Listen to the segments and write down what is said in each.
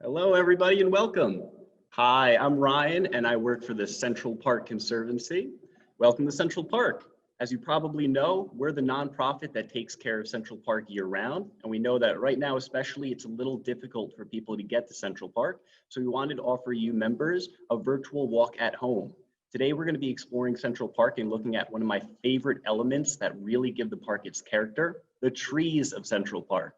Hello, everybody, and welcome. Hi, I'm Ryan, and I work for the Central Park Conservancy. Welcome to Central Park. As you probably know, we're the nonprofit that takes care of Central Park year-round, and we know that right now especially it's a little difficult for people to get to Central Park, so we wanted to offer you members a virtual walk at home. Today we're going to be exploring Central Park and looking at one of my favorite elements that really give the park its character, the trees of Central Park.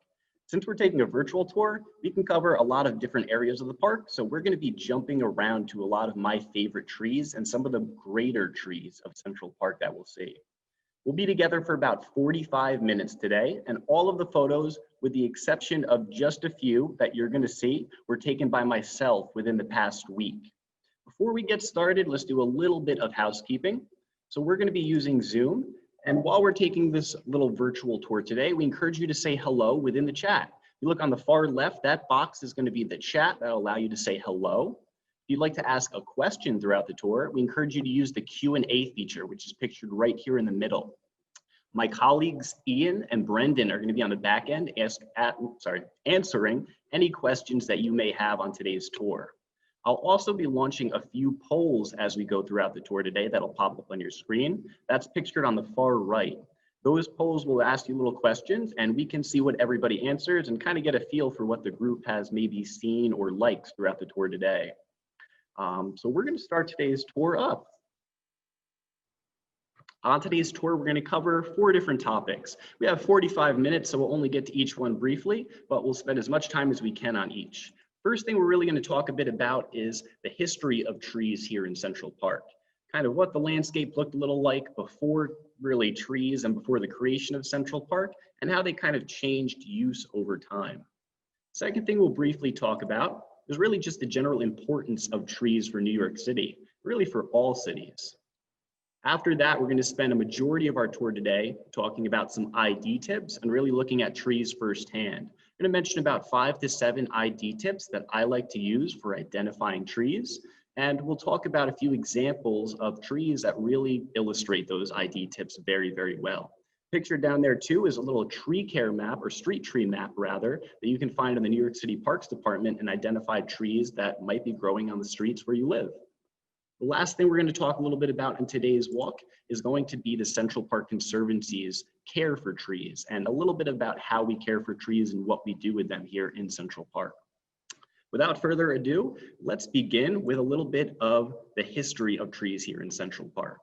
Since we're taking a virtual tour, we can cover a lot of different areas of the park. So we're going to be jumping around to a lot of my favorite trees and some of the greater trees of Central Park that we'll see. We'll be together for about 45 minutes today, and all of the photos, with the exception of just a few that you're going to see, were taken by myself within the past week. Before we get started, let's do a little bit of housekeeping. So we're going to be using Zoom. And while we're taking this little virtual tour today, we encourage you to say hello within the chat. You look on the far left, that box is going to be the chat that'll allow you to say hello. If you'd like to ask a question throughout the tour, we encourage you to use the Q&A feature, which is pictured right here in the middle. My colleagues Ian and Brendan are going to be on the back end answering any questions that you may have on today's tour. I'll also be launching a few polls as we go throughout the tour today that'll pop up on your screen. That's pictured on the far right. Those polls will ask you little questions and we can see what everybody answers and kind of get a feel for what the group has maybe seen or liked throughout the tour today. So we're going to start today's tour up. On today's tour, we're going to cover 4 different topics. We have 45 minutes, so we'll only get to each one briefly, but we'll spend as much time as we can on each. First thing we're really going to talk a bit about is the history of trees here in Central Park. Kind of what the landscape looked a little like before really trees and before the creation of Central Park, and how they kind of changed use over time. Second thing we'll briefly talk about is really just the general importance of trees for New York City, really for all cities. After that, we're going to spend a majority of our tour today talking about some ID tips and really looking at trees firsthand. I'm going to mention about 5 to 7 ID tips that I like to use for identifying trees. And we'll talk about a few examples of trees that really illustrate those ID tips very, very well. Pictured down there too is a little tree care map, or street tree map rather, that you can find in the New York City Parks Department and identify trees that might be growing on the streets where you live. The last thing we're going to talk a little bit about in today's walk is going to be the Central Park Conservancy's care for trees and a little bit about how we care for trees and what we do with them here in Central Park. Without further ado, let's begin with a little bit of the history of trees here in Central Park.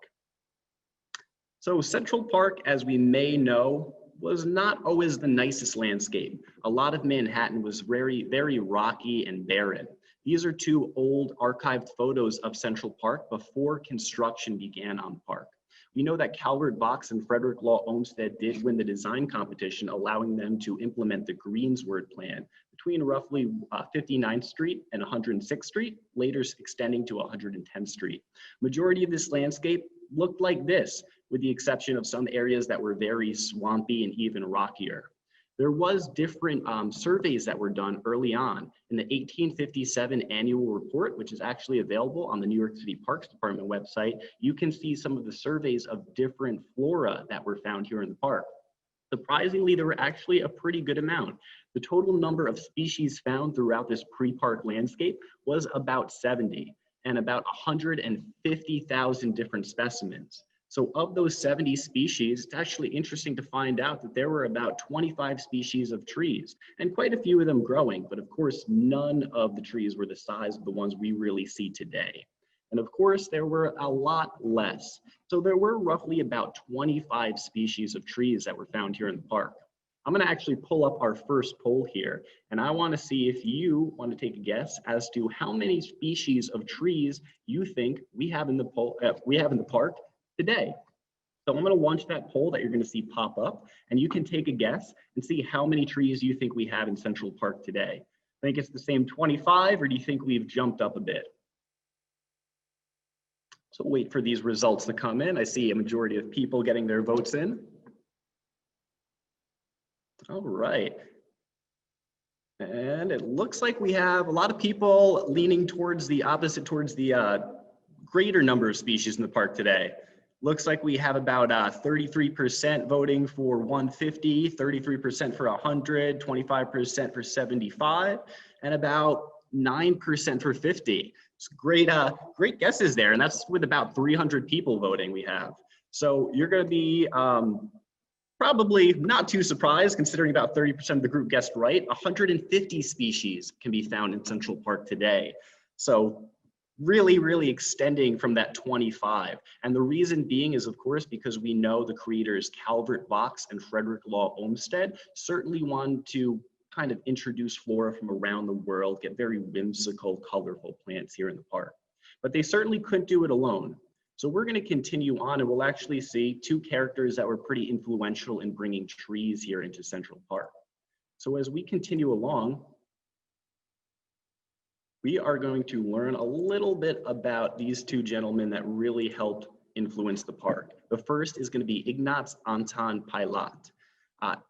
So Central Park, as we may know, was not always the nicest landscape. A lot of Manhattan was very, very rocky and barren. These are 2 old archived photos of Central Park before construction began on the park. We know that Calvert Vaux and Frederick Law Olmsted did win the design competition, allowing them to implement the Greensward plan between roughly 59th Street and 106th Street, later extending to 110th Street. Majority of this landscape looked like this, with the exception of some areas that were very swampy and even rockier. There was different surveys that were done early on. In the 1857 annual report, which is actually available on the New York City Parks Department website, you can see some of the surveys of different flora that were found here in the park. Surprisingly, there were actually a pretty good amount. The total number of species found throughout this pre-park landscape was about 70, and about 150,000 different specimens. So of those 70 species, it's actually interesting to find out that there were about 25 species of trees, and quite a few of them growing, but of course, none of the trees were the size of the ones we really see today. And of course, there were a lot less. So there were roughly about 25 species of trees that were found here in the park. I'm going to actually pull up our first poll here, and I want to see if you want to take a guess as to how many species of trees you think we have in the park today. So I'm going to launch that poll that you're going to see pop up, and you can take a guess and see how many trees you think we have in Central Park today. Think it's the same 25, or do you think we've jumped up a bit? So wait for these results to come in. I see a majority of people getting their votes in. All right. And it looks like we have a lot of people leaning towards the opposite, towards the greater number of species in the park today. Looks like we have about 33% voting for 150, 33% for 100, 25% for 75, and about 9% for 50. It's great, great guesses there, and that's with about 300 people voting we have. So you're going to be probably not too surprised, considering about 30% of the group guessed right. 150 species can be found in Central Park today. So really, really extending from that 25. And the reason being is, of course, because we know the creators Calvert Vaux and Frederick Law Olmsted certainly wanted to kind of introduce flora from around the world, get very whimsical, colorful plants here in the park. But they certainly couldn't do it alone. So we're going to continue on, and we'll actually see two characters that were pretty influential in bringing trees here into Central Park. So as we continue along, we are going to learn a little bit about these two gentlemen that really helped influence the park. The first is going to be Ignaz Anton Pilot.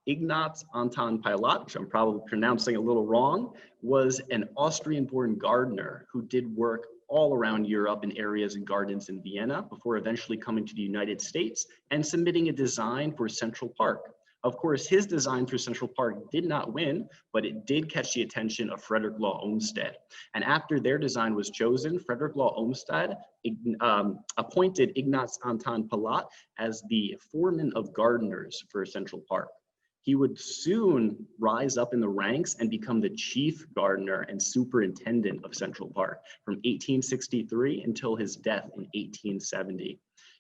Ignaz Anton Pilot, which I'm probably pronouncing a little wrong, was an Austrian-born gardener who did work all around Europe in areas and gardens in Vienna before eventually coming to the United States and submitting a design for Central Park. Of course, his design for Central Park did not win, but it did catch the attention of Frederick Law Olmsted. And after their design was chosen, Frederick Law Olmsted appointed Ignaz Anton Pilot as the foreman of gardeners for Central Park. He would soon rise up in the ranks and become the chief gardener and superintendent of Central Park from 1863 until his death in 1870.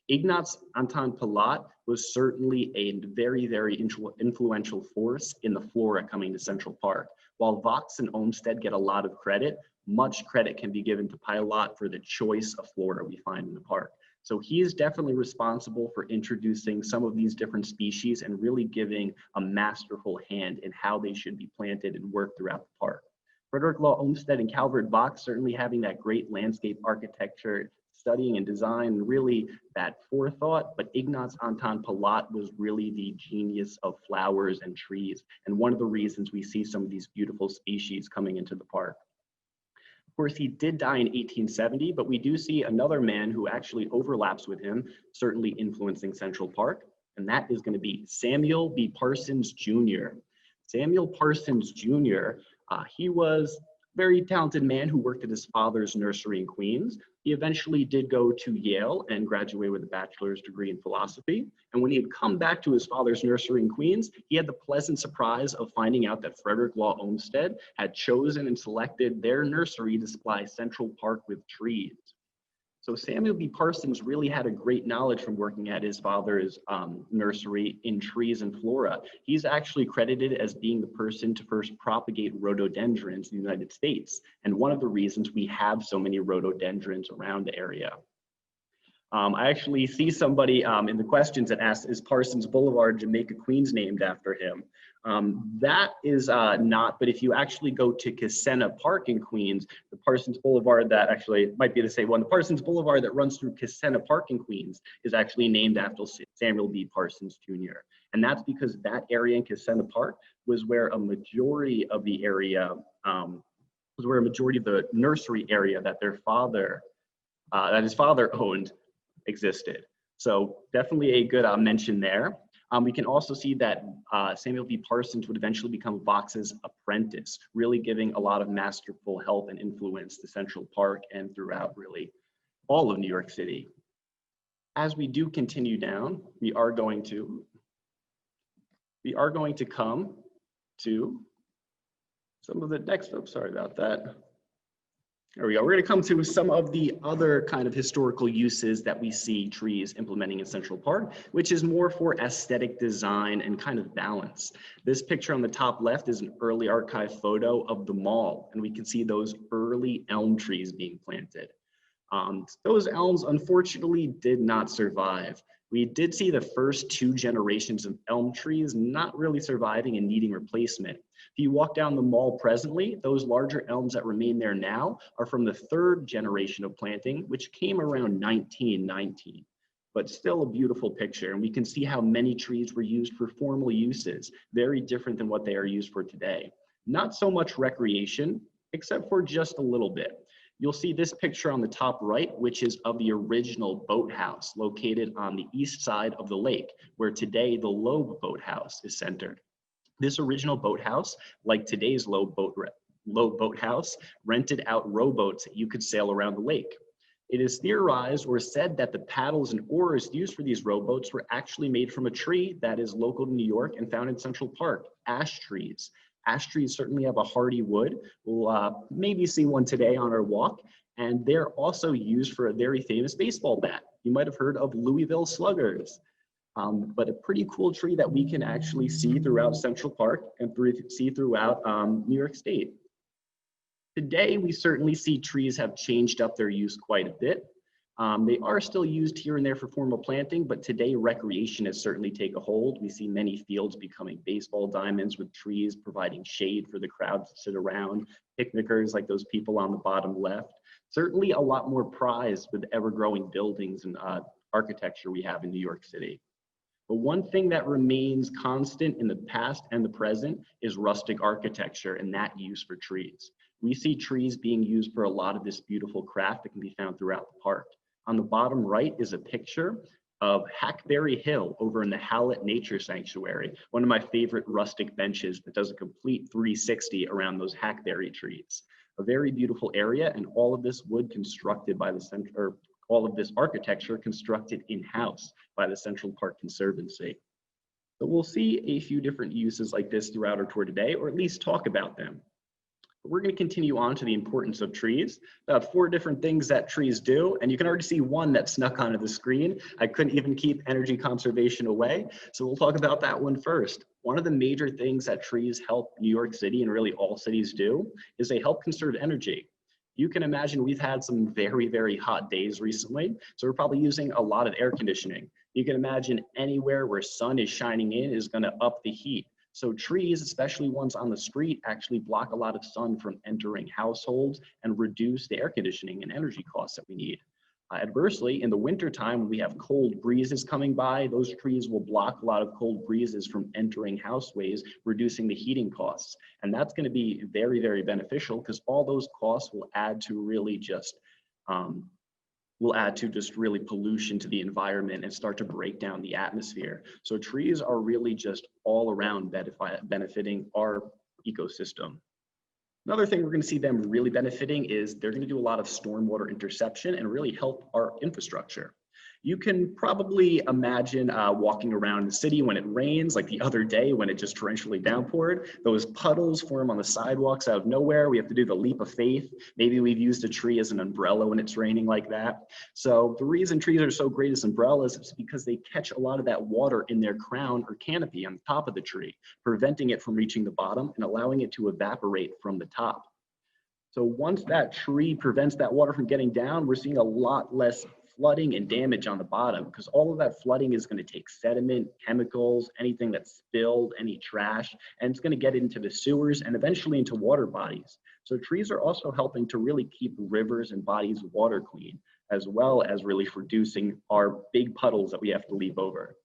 Ignaz Anton Pilot was certainly a very, very influential force in the flora coming to Central Park. While Vaux and Olmsted get a lot of credit, much credit can be given to Pilot for the choice of flora we find in the park. So he is definitely responsible for introducing some of these different species and really giving a masterful hand in how they should be planted and worked throughout the park. Frederick Law Olmsted and Calvert Vaux certainly having that great landscape architecture, studying and design, really that forethought, but Ignaz Anton Pilot was really the genius of flowers and trees, and one of the reasons we see some of these beautiful species coming into the park. Of course, he did die in 1870, but we do see another man who actually overlaps with him, certainly influencing Central Park, and that is going to be Samuel B. Parsons Jr. Samuel Parsons Jr., he was a very talented man who worked at his father's nursery in Queens. He eventually did go to Yale and graduate with a bachelor's degree in philosophy. And when he had come back to his father's nursery in Queens, he had the pleasant surprise of finding out that Frederick Law Olmsted had chosen and selected their nursery to supply Central Park with trees. So Samuel B. Parsons really had a great knowledge from working at his father's nursery in trees and flora. He's actually credited as being the person to first propagate rhododendrons in the United States. And one of the reasons we have so many rhododendrons around the area. I actually see somebody in the questions that asked, is Parsons Boulevard, Jamaica, Queens named after him? That is not, but if you actually go to Cassena Park in Queens, the Parsons Boulevard that actually might be the same one, the Parsons Boulevard that runs through Cassena Park in Queens is actually named after Samuel B. Parsons Jr. And that's because that area in Cassena Park was where a majority of the area, was where a majority of the nursery area that their father, that his father owned existed. So definitely a good mention there. We can also see that Samuel B. Parsons would eventually become Vaux's apprentice, really giving a lot of masterful help and influence to Central Park and throughout really all of New York City. As we do continue down, we are going to come to some of the next, oh, sorry about that. There we go. We're going to come to some of the other kind of historical uses that we see trees implementing in Central Park, which is more for aesthetic design and kind of balance. This picture on the top left is an early archive photo of the mall, and we can see those early elm trees being planted. Those elms unfortunately did not survive. We did see the first 2 generations of elm trees not really surviving and needing replacement. If you walk down the mall presently, those larger elms that remain there now are from the 3rd generation of planting, which came around 1919. But still a beautiful picture, and we can see how many trees were used for formal uses, very different than what they are used for today. Not so much recreation, except for just a little bit. You'll see this picture on the top right, which is of the original boathouse located on the east side of the lake, where today the Loeb Boathouse is centered. This original boathouse, like today's Loeb boathouse rented out rowboats that you could sail around the lake. It is theorized or said that the paddles and oars used for these rowboats were actually made from a tree that is local to New York and found in Central Park, ash trees. Ash trees certainly have a hardy wood. We'll maybe see one today on our walk. And they're also used for a very famous baseball bat. You might have heard of Louisville Sluggers. But a pretty cool tree that we can actually see throughout Central Park and see throughout New York State. Today, we certainly see trees have changed up their use quite a bit. They are still used here and there for formal planting, but today recreation has certainly taken a hold. We see many fields becoming baseball diamonds with trees providing shade for the crowd to sit around, picnickers like those people on the bottom left. Certainly a lot more prized with ever-growing buildings and architecture we have in New York City. But one thing that remains constant in the past and the present is rustic architecture and that use for trees. We see trees being used for a lot of this beautiful craft that can be found throughout the park. On the bottom right is a picture of Hackberry Hill over in the Howlett Nature Sanctuary, one of my favorite rustic benches that does a complete 360 around those hackberry trees. A very beautiful area, and all of this wood constructed by all of this architecture constructed in-house by the Central Park Conservancy. So we'll see a few different uses like this throughout our tour today, or at least talk about them. But we're going to continue on to the importance of trees. 4 different things that trees do, and you can already see one that snuck onto the screen. I couldn't even keep energy conservation away, so we'll talk about that one first. One of the major things that trees help New York City, and really all cities do, is they help conserve energy. You can imagine we've had some very, very hot days recently, so we're probably using a lot of air conditioning. You can imagine anywhere where sun is shining in is going to up the heat. So trees, especially ones on the street, actually block a lot of sun from entering households and reduce the air conditioning and energy costs that we need. Adversely, in the wintertime, when we have cold breezes coming by, those trees will block a lot of cold breezes from entering houseways, reducing the heating costs. And that's going to be very, very beneficial because all those costs will add to really just really pollution to the environment and start to break down the atmosphere. So trees are really just all around benefiting our ecosystem. Another thing we're going to see them really benefiting is they're going to do a lot of stormwater interception and really help our infrastructure. You can probably imagine walking around the city when it rains, like the other day when it just torrentially downpoured. Those puddles form on the sidewalks out of nowhere. We have to do the leap of faith. Maybe we've used a tree as an umbrella when it's raining like that. So the reason trees are so great as umbrellas is because they catch a lot of that water in their crown or canopy on the top of the tree, preventing it from reaching the bottom and allowing it to evaporate from the top. So once that tree prevents that water from getting down, we're seeing a lot less flooding and damage on the bottom because all of that flooding is going to take sediment, chemicals, anything that's spilled, any trash, and it's going to get into the sewers and eventually into water bodies. So trees are also helping to really keep rivers and bodies of water clean, as well as really reducing our big puddles that we have to leap over.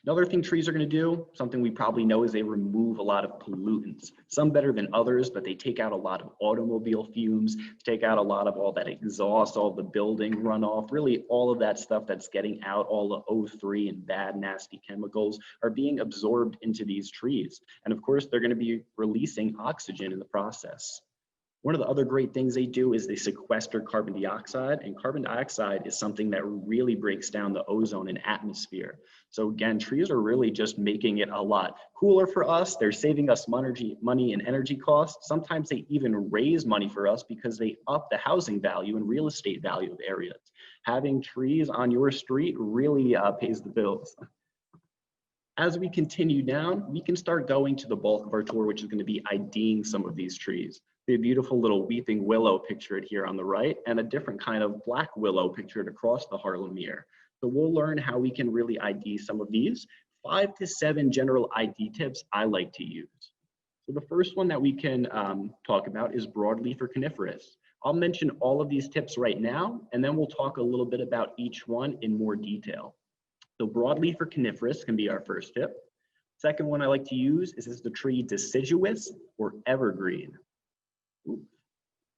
Another thing trees are going to do, something we probably know, is they remove a lot of pollutants. Some better than others, but they take out a lot of automobile fumes, take out a lot of all that exhaust, all the building runoff, really all of that stuff that's getting out, all the O3 and bad, nasty chemicals are being absorbed into these trees. And of course, they're going to be releasing oxygen in the process. One of the other great things they do is they sequester carbon dioxide, and carbon dioxide is something that really breaks down the ozone and atmosphere. So again, trees are really just making it a lot cooler for us. They're saving us money and energy costs. Sometimes they even raise money for us because they up the housing value and real estate value of areas. Having trees on your street really pays the bills. As we continue down, we can start going to the bulk of our tour, which is going to be IDing some of these trees. The beautiful little weeping willow pictured here on the right, and a different kind of black willow pictured across the Harlem Mirror. So we'll learn how we can really ID some of these. 5 to 7 general ID tips I like to use. So the first one that we can talk about is broadleaf or coniferous. I'll mention all of these tips right now, and then we'll talk a little bit about each one in more detail. So broadleaf or coniferous can be our first tip. Second one I like to use is the tree deciduous or evergreen.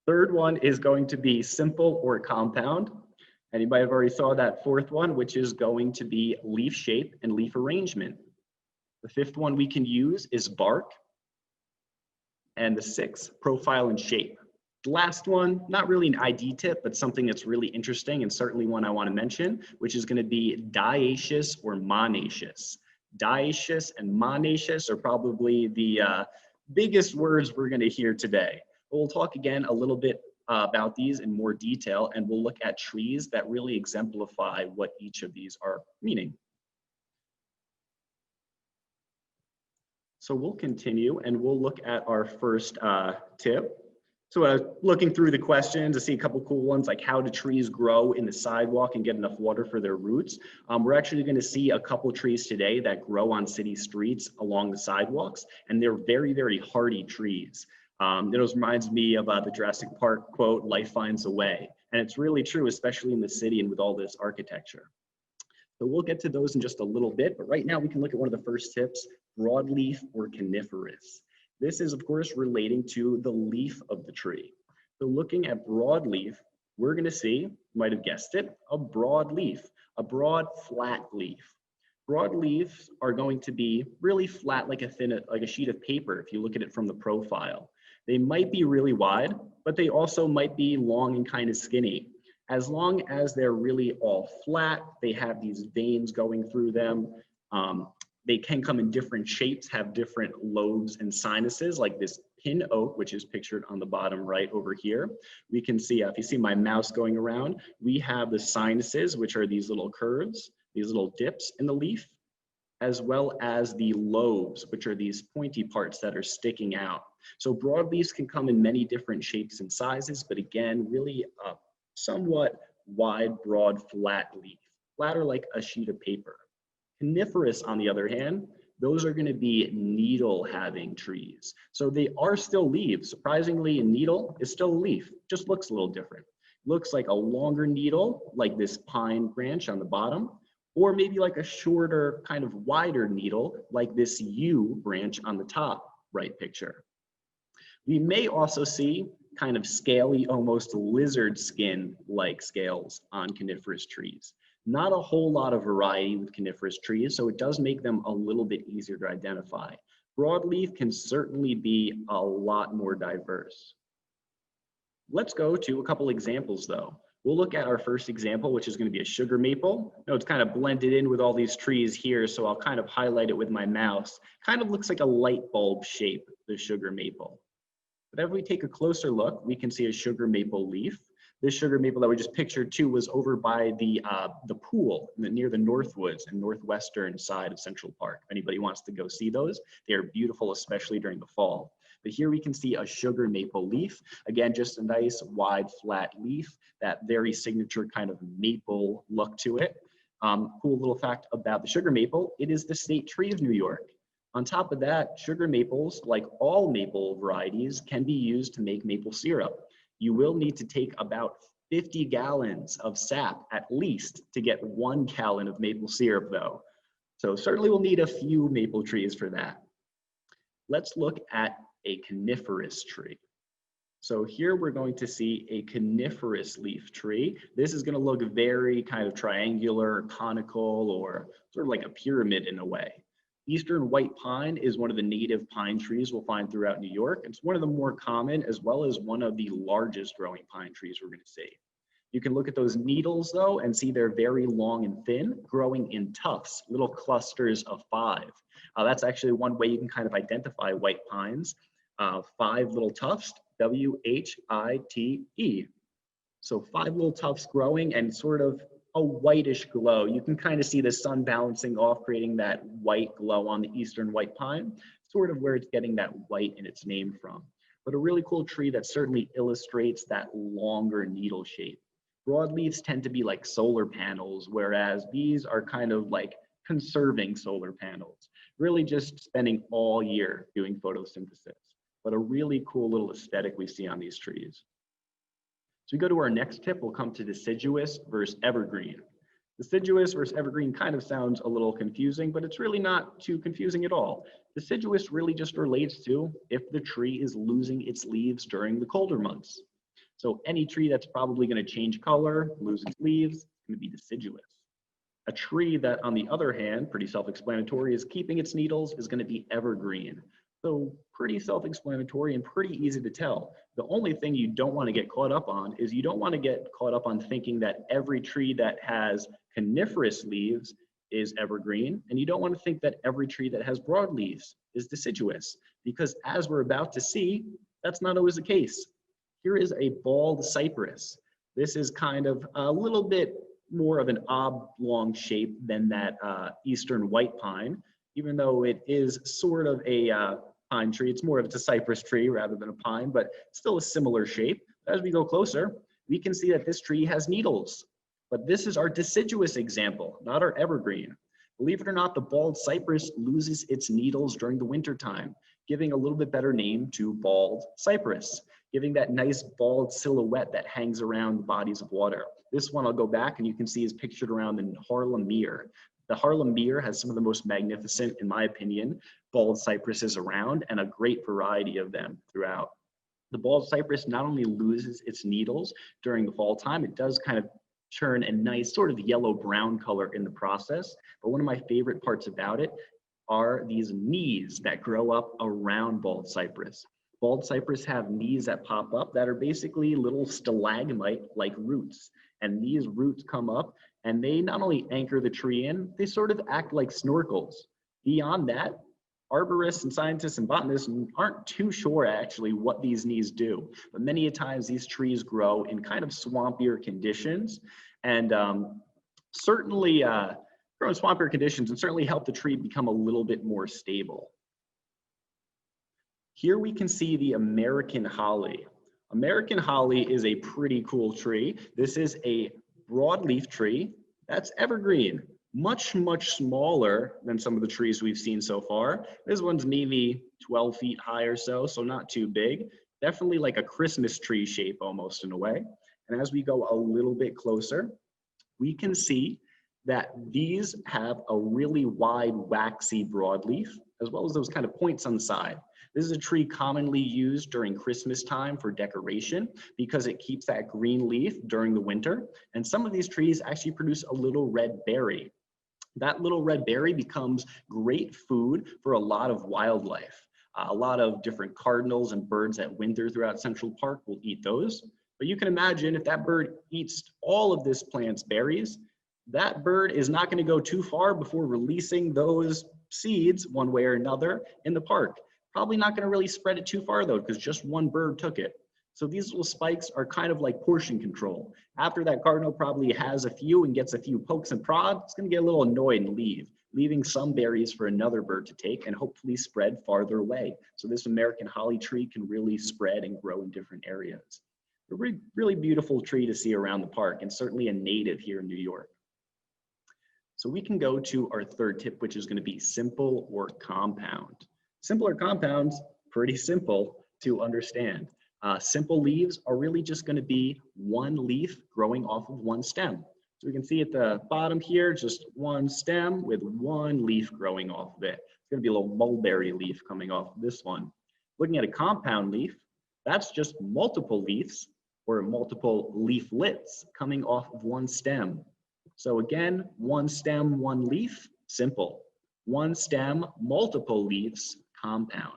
Third one is going to be simple or compound. And you might have already saw that fourth one, which is going to be leaf shape and leaf arrangement. The fifth one we can use is bark. And the 6, profile and shape. The last one, not really an ID tip, but something that's really interesting and certainly one I want to mention, which is going to be dioecious or monoecious. Dioecious and monoecious are probably the biggest words we're going to hear today. But we'll talk again a little bit about these in more detail, and we'll look at trees that really exemplify what each of these are meaning. So we'll continue and we'll look at our first tip. So looking through the questions, I see a couple cool ones like how do trees grow in the sidewalk and get enough water for their roots? We're actually going to see a couple trees today that grow on city streets along the sidewalks, and they're very, very hardy trees. It reminds me of the Jurassic Park quote, "Life finds a way." And it's really true, especially in the city and with all this architecture. So we'll get to those in just a little bit, but right now we can look at one of the first tips, broadleaf or coniferous. This is, of course, relating to the leaf of the tree. So looking at broadleaf, we're going to see, you might have guessed it, a broad leaf, a broad flat leaf. Broadleafs are going to be really flat, like a sheet of paper if you look at it from the profile. They might be really wide, but they also might be long and kind of skinny. As long as they're really all flat, they have these veins going through them. They can come in different shapes, have different lobes and sinuses, like this pin oak, which is pictured on the bottom right over here. We can see, if you see my mouse going around, we have the sinuses, which are these little curves, these little dips in the leaf, as well as the lobes, which are these pointy parts that are sticking out. So broadleafs can come in many different shapes and sizes, but again, really a somewhat wide, broad, flat leaf, flatter like a sheet of paper. Coniferous, on the other hand, those are going to be needle-having trees. So they are still leaves. Surprisingly, a needle is still a leaf, just looks a little different. Looks like a longer needle, like this pine branch on the bottom, or maybe like a shorter, kind of wider needle, like this yew branch on the top right picture. We may also see kind of scaly, almost lizard skin-like scales on coniferous trees. Not a whole lot of variety with coniferous trees, so it does make them a little bit easier to identify. Broadleaf can certainly be a lot more diverse. Let's go to a couple examples though. We'll look at our first example, which is going to be a sugar maple. Now it's kind of blended in with all these trees here, so I'll kind of highlight it with my mouse. Kind of looks like a light bulb shape, the sugar maple. But if we take a closer look, we can see a sugar maple leaf. This sugar maple that we just pictured too was over by the pool near the Northwoods and northwestern side of Central Park. If anybody wants to go see those, they are beautiful, especially during the fall. But here we can see a sugar maple leaf. Again, just a nice wide flat leaf, that very signature kind of maple look to it. Cool little fact about the sugar maple, it is the state tree of New York. On top of that, sugar maples, like all maple varieties, can be used to make maple syrup. You will need to take about 50 gallons of sap at least to get 1 gallon of maple syrup though. So certainly we'll need a few maple trees for that. Let's look at a coniferous tree. So here we're going to see a coniferous leaf tree. This is going to look very kind of triangular, conical, or sort of like a pyramid in a way. Eastern white pine is one of the native pine trees we'll find throughout New York. It's one of the more common, as well as one of the largest growing pine trees we're going to see. You can look at those needles though and see they're very long and thin, growing in tufts, little clusters of 5. That's actually one way you can kind of identify white pines. 5 little tufts, W-H-I-T-E. So 5 little tufts growing and sort of a whitish glow. You can kind of see the sun balancing off, creating that white glow on the eastern white pine, sort of where it's getting that white in its name from. But a really cool tree that certainly illustrates that longer needle shape. Broadleaves tend to be like solar panels, whereas these are kind of like conserving solar panels, really just spending all year doing photosynthesis. But a really cool little aesthetic we see on these trees. So we go to our next tip, we'll come to deciduous versus evergreen. Deciduous versus evergreen kind of sounds a little confusing, but it's really not too confusing at all. Deciduous really just relates to if the tree is losing its leaves during the colder months. So any tree that's probably going to change color, lose its leaves, is going to be deciduous. A tree that, on the other hand, pretty self-explanatory, is keeping its needles is going to be evergreen. So pretty self-explanatory and pretty easy to tell. The only thing you don't want to get caught up on is you don't want to get caught up on thinking that every tree that has coniferous leaves is evergreen, and you don't want to think that every tree that has broad leaves is deciduous, because as we're about to see, that's not always the case. Here is a bald cypress. This is kind of a little bit more of an oblong shape than that eastern white pine, even though it is sort of a pine tree. It's more of a cypress tree rather than a pine, but still a similar shape. As we go closer, we can see that this tree has needles, but this is our deciduous example, not our evergreen. Believe it or not, the bald cypress loses its needles during the winter time, giving a little bit better name to bald cypress, giving that nice bald silhouette that hangs around bodies of water. This one I'll go back and you can see is pictured around the Harlem Mere. The Harlem Mere has some of the most magnificent, in my opinion, bald cypresses around, and a great variety of them throughout. The bald cypress not only loses its needles during the fall time, it does kind of turn a nice sort of yellow-brown color in the process. But one of my favorite parts about it are these knees that grow up around bald cypress. Bald cypress have knees that pop up that are basically little stalagmite-like roots. And these roots come up and they not only anchor the tree in, they sort of act like snorkels. Beyond that, arborists and scientists and botanists aren't too sure actually what these knees do, but many a times these trees grow in kind of swampier conditions, and certainly grow in swampier conditions and certainly help the tree become a little bit more stable. Here we can see the American holly. American holly is a pretty cool tree. This is a broadleaf tree that's evergreen. Much smaller than some of the trees we've seen so far. This one's maybe 12 feet high or so not too big. Definitely like a Christmas tree shape almost in a way. And as we go a little bit closer, we can see that these have a really wide, waxy broadleaf, as well as those kind of points on the side. This is a tree commonly used during Christmas time for decoration because it keeps that green leaf during the winter. And some of these trees actually produce a little red berry. That little red berry becomes great food for a lot of wildlife. A lot of different cardinals and birds that winter throughout Central Park will eat those. But you can imagine if that bird eats all of this plant's berries, that bird is not going to go too far before releasing those seeds one way or another in the park. Probably not going to really spread it too far though, because just one bird took it. So these little spikes are kind of like portion control. After that cardinal probably has a few and gets a few pokes and prods, it's going to get a little annoyed and leave, leaving some berries for another bird to take and hopefully spread farther away. So this American holly tree can really spread and grow in different areas. A really beautiful tree to see around the park, and certainly a native here in New York. So we can go to our third tip, which is going to be simple or compound. Simple or compounds, pretty simple to understand. Simple leaves are really just going to be one leaf growing off of one stem. So we can see at the bottom here, just one stem with one leaf growing off of it. It's going to be a little mulberry leaf coming off of this one. Looking at a compound leaf, that's just multiple leaves or multiple leaflets coming off of one stem. So again, one stem, one leaf, simple. One stem, multiple leaves, compound.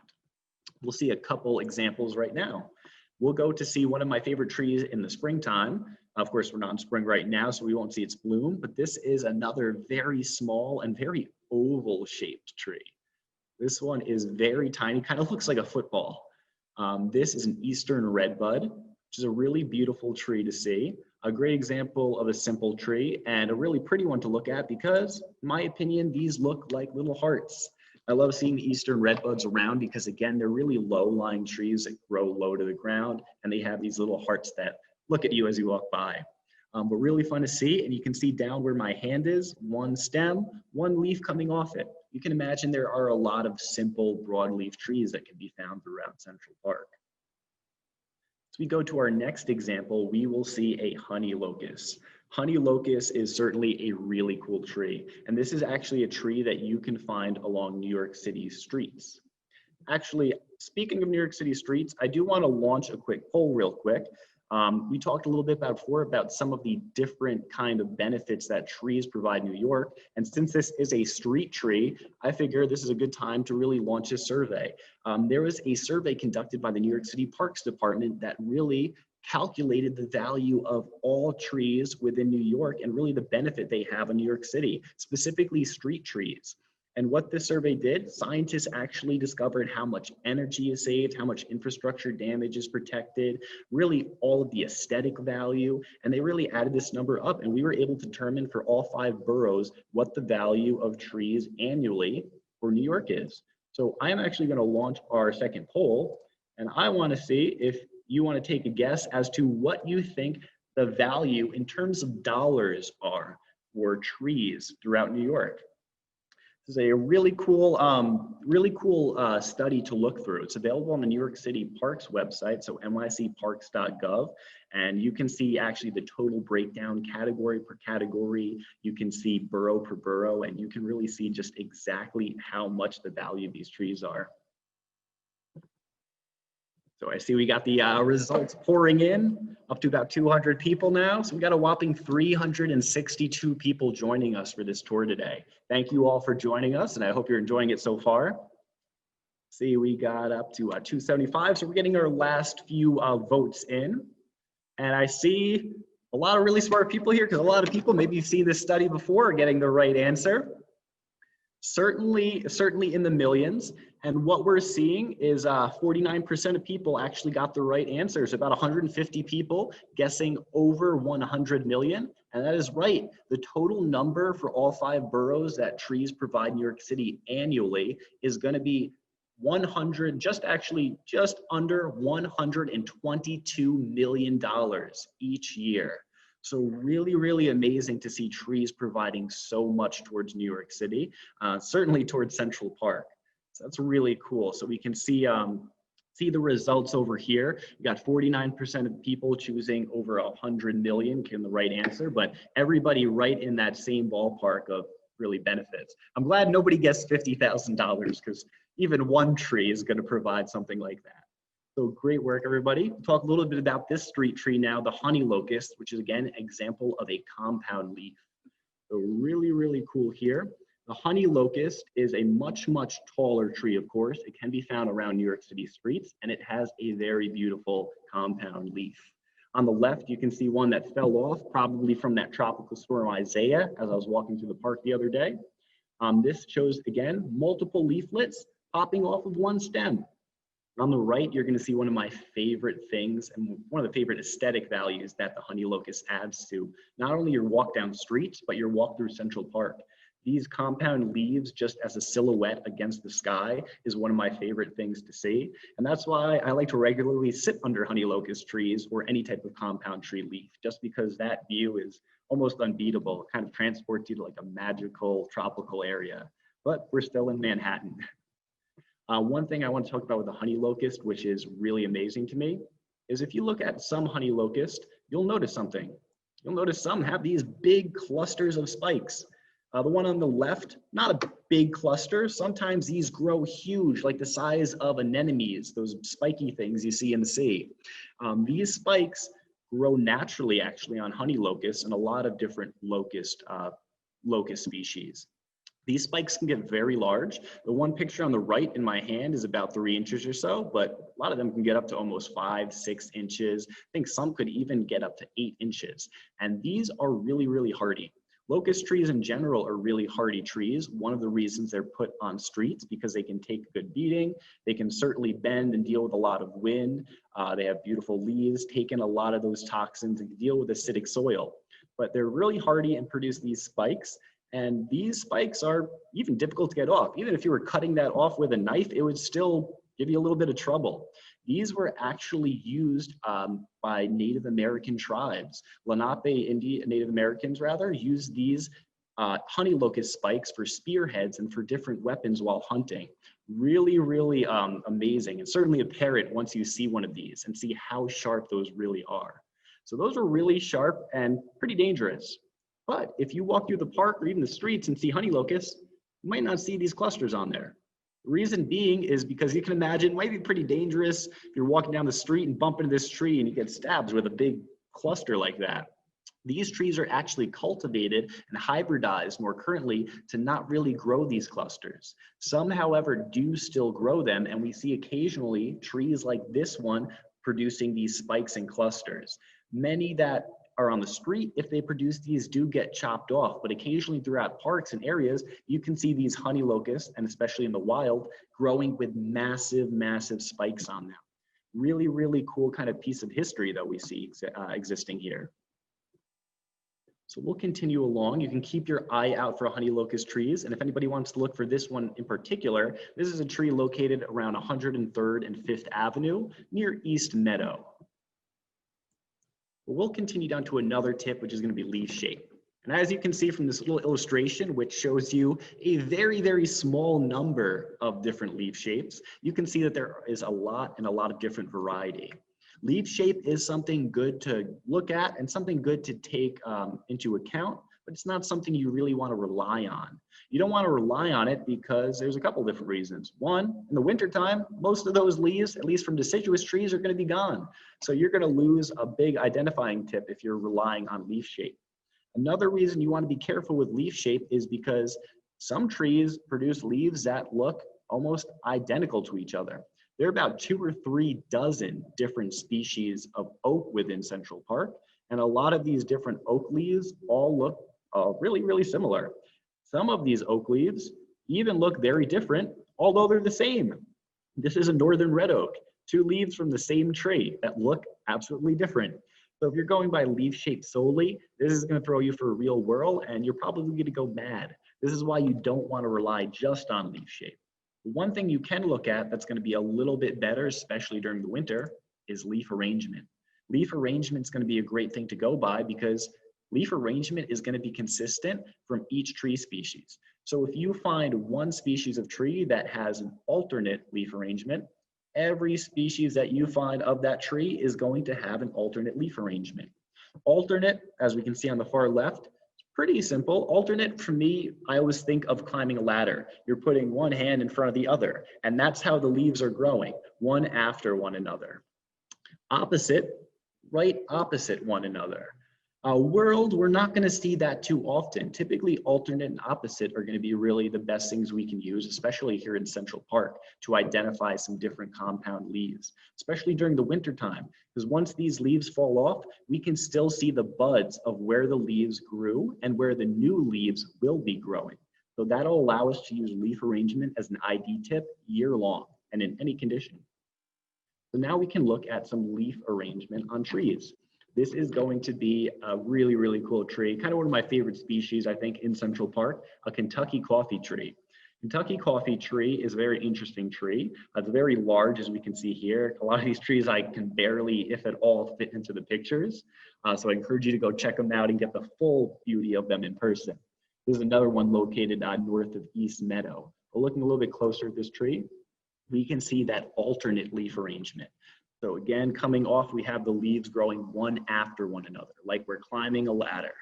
We'll see a couple examples right now. We'll go to see one of my favorite trees in the springtime. Of course, we're not in spring right now, so we won't see its bloom, but this is another very small and very oval shaped tree. This one is very tiny, kind of looks like a football. This is an eastern redbud, which is a really beautiful tree to see. A great example of a simple tree and a really pretty one to look at because, in my opinion, these look like little hearts. I love seeing the eastern redbuds around because, again, they're really low-lying trees that grow low to the ground, and they have these little hearts that look at you as you walk by. But really fun to see, and you can see down where my hand is, one stem, one leaf coming off it. You can imagine there are a lot of simple broadleaf trees that can be found throughout Central Park. As we go to our next example, we will see a honey locust. Honey locust is certainly a really cool tree, and this is actually a tree that you can find along New York City streets. Actually, speaking of New York City streets, I do want to launch a quick poll real quick. We talked a little bit before about some of the different kind of benefits that trees provide New York. And since this is a street tree, I figure this is a good time to really launch a survey. There was a survey conducted by the New York City Parks Department that really calculated the value of all trees within New York and really the benefit they have in New York City, specifically street trees. And what this survey did, scientists actually discovered how much energy is saved, how much infrastructure damage is protected, really all of the aesthetic value, and they really added this number up, and we were able to determine for all 5 boroughs what the value of trees annually for New York is. So I am actually going to launch our second poll, and I want to see if you want to take a guess as to what you think the value in terms of dollars are for trees throughout New York. This is a really cool study to look through. It's available on the New York City Parks website, so nycparks.gov, and you can see actually the total breakdown category per category. You can see borough per borough, and you can really see just exactly how much the value of these trees are. So I see we got the results pouring in, up to about 200 people now. So we got a whopping 362 people joining us for this tour today. Thank you all for joining us, and I hope you're enjoying it so far. See, we got up to 275, so we're getting our last few votes in. And I see a lot of really smart people here, because a lot of people, maybe you've seen this study before, are getting the right answer. Certainly in the millions. And what we're seeing is 49% of people actually got the right answers. About 150 people guessing over 100 million. And that is right. The total number for all 5 boroughs that trees provide New York City annually is going to be just under $122 million each year. So really, really amazing to see trees providing so much towards New York City, certainly towards Central Park. So that's really cool. So we can see the results over here. We got 49% of people choosing over 100 million, getting the right answer, but everybody right in that same ballpark of really benefits. I'm glad nobody guessed $50,000, because even one tree is going to provide something like that. So great work, everybody. We'll talk a little bit about this street tree now, the honey locust, which is again an example of a compound leaf. So really, really cool here. The honey locust is a much, much taller tree, of course. It can be found around New York City streets, and it has a very beautiful compound leaf. On the left, you can see one that fell off, probably from that tropical storm Isaiah, as I was walking through the park the other day. This shows, again, multiple leaflets popping off of one stem. On the right, you're going to see one of my favorite things and one of the favorite aesthetic values that the honey locust adds to not only your walk down streets, but your walk through Central Park. These compound leaves just as a silhouette against the sky is one of my favorite things to see. And that's why I like to regularly sit under honey locust trees or any type of compound tree leaf, just because that view is almost unbeatable. It kind of transports you to like a magical tropical area, but we're still in Manhattan. One thing I want to talk about with the honey locust, which is really amazing to me, is if you look at some honey locust, you'll notice something. You'll notice some have these big clusters of spikes. The one on the left, not a big cluster. Sometimes these grow huge, like the size of anemones, those spiky things you see in the sea. These spikes grow naturally, actually, on honey locusts and a lot of different locust species. These spikes can get very large. The one picture on the right in my hand is about 3 inches or so, but a lot of them can get up to almost 5, 6 inches. I think some could even get up to 8 inches. And these are really, really hardy. Locust trees in general are really hardy trees. One of the reasons they're put on streets because they can take a good beating. They can certainly bend and deal with a lot of wind. They have beautiful leaves, take in a lot of those toxins and deal with acidic soil. But they're really hardy and produce these spikes. And these spikes are even difficult to get off. Even if you were cutting that off with a knife, it would still give you a little bit of trouble. These were actually used by Native American tribes. Lenape Native Americans, used these honey locust spikes for spearheads and for different weapons while hunting. Really, really amazing. And certainly a parrot once you see one of these and see how sharp those really are. So those are really sharp and pretty dangerous. But if you walk through the park or even the streets and see honey locusts, you might not see these clusters on there. The reason being is because you can imagine it might be pretty dangerous if you're walking down the street and bump into this tree and you get stabbed with a big cluster like that. These trees are actually cultivated and hybridized more currently to not really grow these clusters. Some, however, do still grow them, and we see occasionally trees like this one producing these spikes and clusters. Many that are on the street, if they produce these, do get chopped off, but occasionally throughout parks and areas, you can see these honey locusts, and especially in the wild, growing with massive, massive spikes on them. Really, really cool kind of piece of history that we see existing here. So we'll continue along. You can keep your eye out for honey locust trees. And if anybody wants to look for this one in particular, this is a tree located around 103rd and 5th Avenue near East Meadow. But we'll continue down to another tip, which is going to be leaf shape. And as you can see from this little illustration, which shows you a very, very small number of different leaf shapes, you can see that there is a lot of different variety. Leaf shape is something good to look at and something good to take into account, but it's not something you really want to rely on. You don't want to rely on it because there's a couple different reasons. One, in the wintertime, most of those leaves, at least from deciduous trees, are going to be gone. So you're going to lose a big identifying tip if you're relying on leaf shape. Another reason you want to be careful with leaf shape is because some trees produce leaves that look almost identical to each other. There are about 2 or 3 dozen different species of oak within Central Park, and a lot of these different oak leaves all look really, really similar. Some of these oak leaves even look very different, although they're the same. This is a northern red oak, 2 leaves from the same tree that look absolutely different. So if you're going by leaf shape solely, this is going to throw you for a real whirl, and you're probably going to go mad. This is why you don't want to rely just on leaf shape. One thing you can look at that's going to be a little bit better, especially during the winter, is leaf arrangement. Leaf arrangement is going to be a great thing to go by because leaf arrangement is going to be consistent from each tree species. So if you find one species of tree that has an alternate leaf arrangement, every species that you find of that tree is going to have an alternate leaf arrangement. Alternate, as we can see on the far left, pretty simple. Alternate, for me, I always think of climbing a ladder. You're putting one hand in front of the other, and that's how the leaves are growing, one after one another. Opposite, right opposite one another. World, we're not going to see that too often. Typically, alternate and opposite are going to be really the best things we can use, especially here in Central Park, to identify some different compound leaves, especially during the winter time. Because once these leaves fall off, we can still see the buds of where the leaves grew and where the new leaves will be growing. So that'll allow us to use leaf arrangement as an ID tip year long and in any condition. So now we can look at some leaf arrangement on trees. This is going to be a really, really cool tree, kind of one of my favorite species, I think, in Central Park, a Kentucky coffee tree. Kentucky coffee tree is a very interesting tree. It's very large, as we can see here. A lot of these trees I can barely, if at all, fit into the pictures. So I encourage you to go check them out and get the full beauty of them in person. This is another one located north of East Meadow. But looking a little bit closer at this tree, we can see that alternate leaf arrangement. So again, coming off, we have the leaves growing one after one another, like we're climbing a ladder.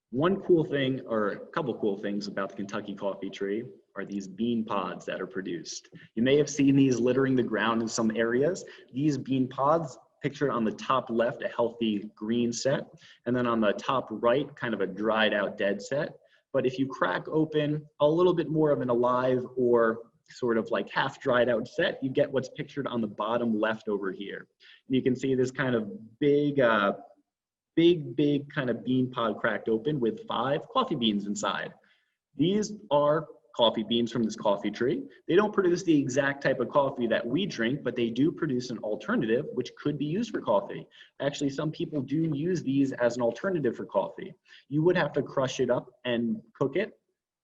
One cool thing, or a couple cool things about the Kentucky coffee tree are these bean pods that are produced. You may have seen these littering the ground in some areas. These bean pods, pictured on the top left, a healthy green set, and then on the top right, kind of a dried out dead set. But if you crack open a little bit more of an alive or sort of like half dried out set, you get what's pictured on the bottom left over here. And you can see this kind of big kind of bean pod cracked open with 5 coffee beans inside. These are coffee beans from this coffee tree. They don't produce the exact type of coffee that we drink, but they do produce an alternative which could be used for coffee. Actually, some people do use these as an alternative for coffee. You would have to crush it up and cook it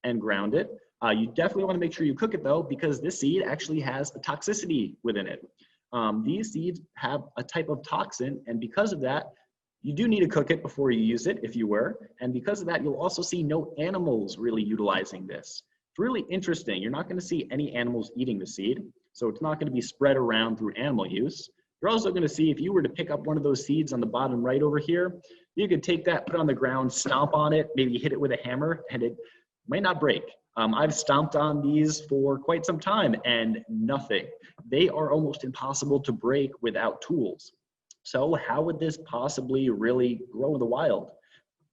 and ground it. You definitely want to make sure you cook it though, because this seed actually has a toxicity within it. These seeds have a type of toxin, and because of that, you do need to cook it before you use it, if you were. And because of that, you'll also see no animals really utilizing this. It's really interesting. You're not going to see any animals eating the seed, so it's not going to be spread around through animal use. You're also going to see, if you were to pick up one of those seeds on the bottom right over here, you could take that, put it on the ground, stomp on it, maybe hit it with a hammer, and it might not break. I've stomped on these for quite some time and nothing. They are almost impossible to break without tools. So how would this possibly really grow in the wild?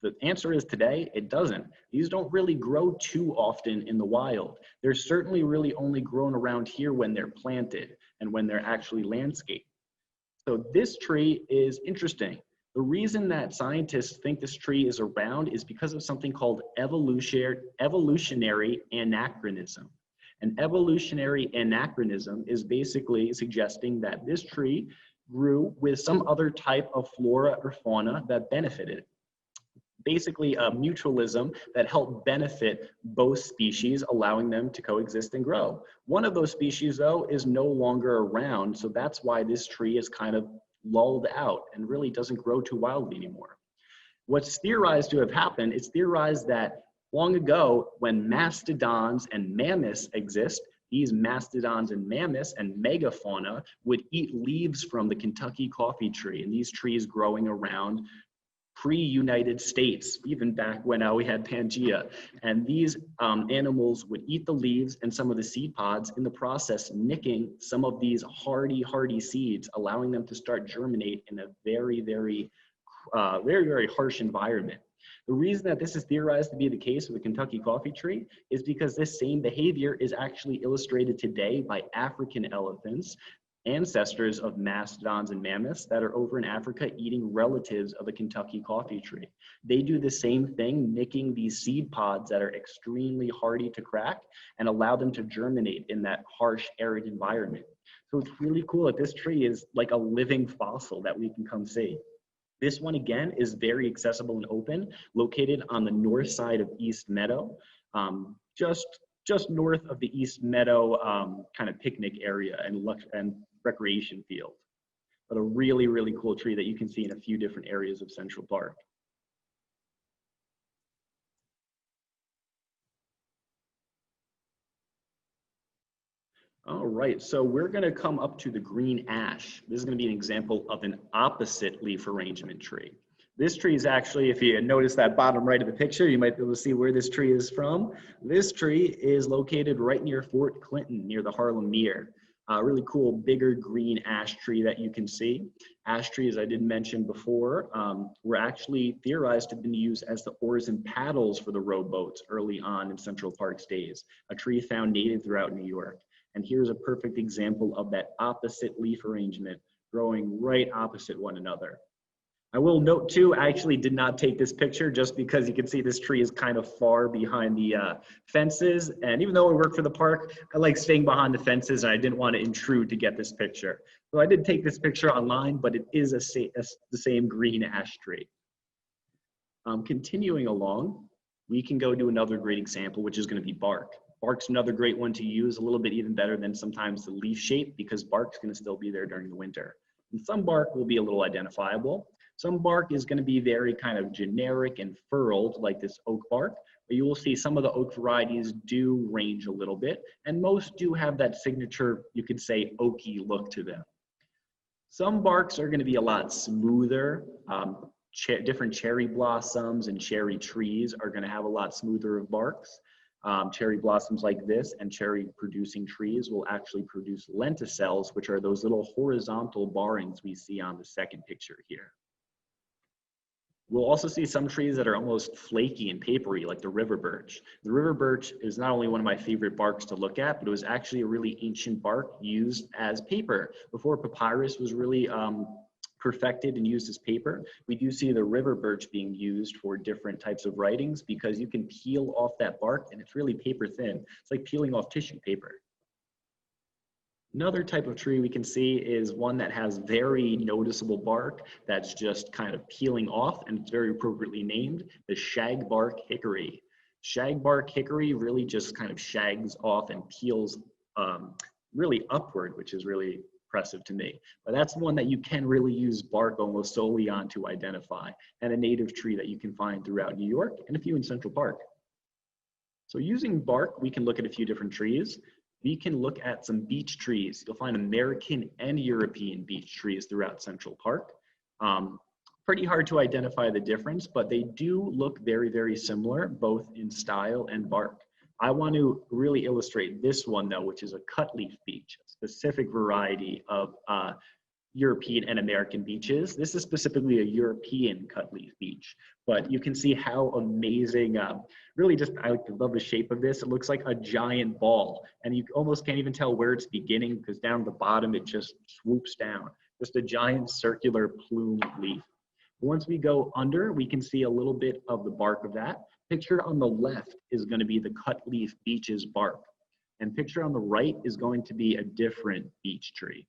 The answer is today, it doesn't. These don't really grow too often in the wild. They're certainly really only grown around here when they're planted and when they're actually landscaped. So this tree is interesting. The reason that scientists think this tree is around is because of something called evolutionary anachronism. An evolutionary anachronism is basically suggesting that this tree grew with some other type of flora or fauna that benefited. Basically a mutualism that helped benefit both species, allowing them to coexist and grow. One of those species, though, is no longer around, so that's why this tree is kind of lulled out and really doesn't grow too wildly anymore. What's theorized to have happened, it's theorized that long ago, when mastodons and mammoths exist, these mastodons and mammoths and megafauna would eat leaves from the Kentucky coffee tree, and these trees growing around pre-United States, even back when we had Pangea. And these animals would eat the leaves and some of the seed pods, in the process nicking some of these hardy seeds, allowing them to start germinate in a very harsh environment. The reason that this is theorized to be the case with the Kentucky coffee tree is because this same behavior is actually illustrated today by African elephants, ancestors of mastodons and mammoths, that are over in Africa eating relatives of a Kentucky coffee tree. They do the same thing, nicking these seed pods that are extremely hardy to crack and allow them to germinate in that harsh, arid environment. So it's really cool that this tree is like a living fossil that we can come see. This one, again, is very accessible and open, located on the north side of East Meadow, just north of the East Meadow kind of picnic area and recreation field. But a really cool tree that you can see in a few different areas of Central Park. All right, so we're gonna come up to the green ash. This is gonna be an example of an opposite leaf arrangement tree. This tree is actually, if you notice that bottom right of the picture, you might be able to see where this tree is from. This tree is located right near Fort Clinton, near the Harlem Mere. A really cool, bigger green ash tree that you can see. Ash trees, I did mention before, were actually theorized to have been used as the oars and paddles for the rowboats early on in Central Park's days, a tree found native throughout New York. And here's a perfect example of that opposite leaf arrangement growing right opposite one another. I will note too, I actually did not take this picture just because you can see this tree is kind of far behind the fences. And even though I work for the park, I like staying behind the fences and I didn't want to intrude to get this picture. So I did take this picture online, but it is the same green ash tree. Continuing along, we can go to another great example, which is going to be bark. Bark's another great one to use, a little bit even better than sometimes the leaf shape, because bark's going to still be there during the winter. And some bark will be a little identifiable. Some bark is going to be very kind of generic and furled, like this oak bark, but you will see some of the oak varieties do range a little bit, and most do have that signature, you could say, oaky look to them. Some barks are going to be a lot smoother. Different cherry blossoms and cherry trees are going to have a lot smoother of barks. Cherry blossoms like this and cherry producing trees will actually produce lenticels, which are those little horizontal barrings we see on the second picture here. We'll also see some trees that are almost flaky and papery, like the river birch. The river birch is not only one of my favorite barks to look at, but it was actually a really ancient bark used as paper. Before papyrus was really perfected and used as paper, we do see the river birch being used for different types of writings because you can peel off that bark and it's really paper thin. It's like peeling off tissue paper. Another type of tree we can see is one that has very noticeable bark that's just kind of peeling off, and it's very appropriately named the shagbark hickory. Shagbark hickory really just kind of shags off and peels really upward, which is really impressive to me. But that's the one that you can really use bark almost solely on to identify, and a native tree that you can find throughout New York and a few in Central Park. So using bark, we can look at a few different trees. We can look at some beech trees. You'll find American and European beech trees throughout Central Park. Pretty hard to identify the difference, but they do look very, very similar, both in style and bark. I want to really illustrate this one though, which is a cutleaf beech, a specific variety of European and American beeches. This is specifically a European cutleaf beech, but you can see how amazing, really just, I love the shape of this. It looks like a giant ball, and you almost can't even tell where it's beginning because down at the bottom, it just swoops down. Just a giant circular plume leaf. Once we go under, we can see a little bit of the bark of that. Pictured on the left is going to be the cutleaf beech's bark, and pictured on the right is going to be a different beech tree.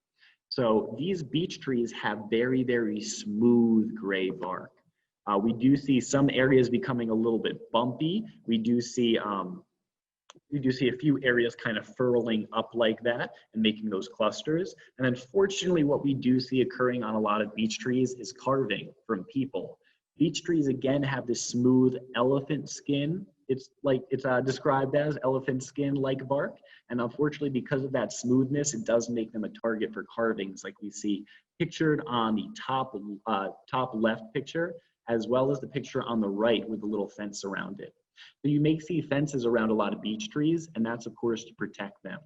So these beech trees have very, very smooth gray bark. We do see some areas becoming a little bit bumpy. We do see a few areas kind of furling up like that and making those clusters. And unfortunately, what we do see occurring on a lot of beech trees is carving from people. Beech trees, again, have this smooth elephant skin. It's described as elephant skin-like bark. And unfortunately, because of that smoothness, it does make them a target for carvings like we see pictured on the top left picture, as well as the picture on the right with the little fence around it. So you may see fences around a lot of beech trees, and that's of course to protect them.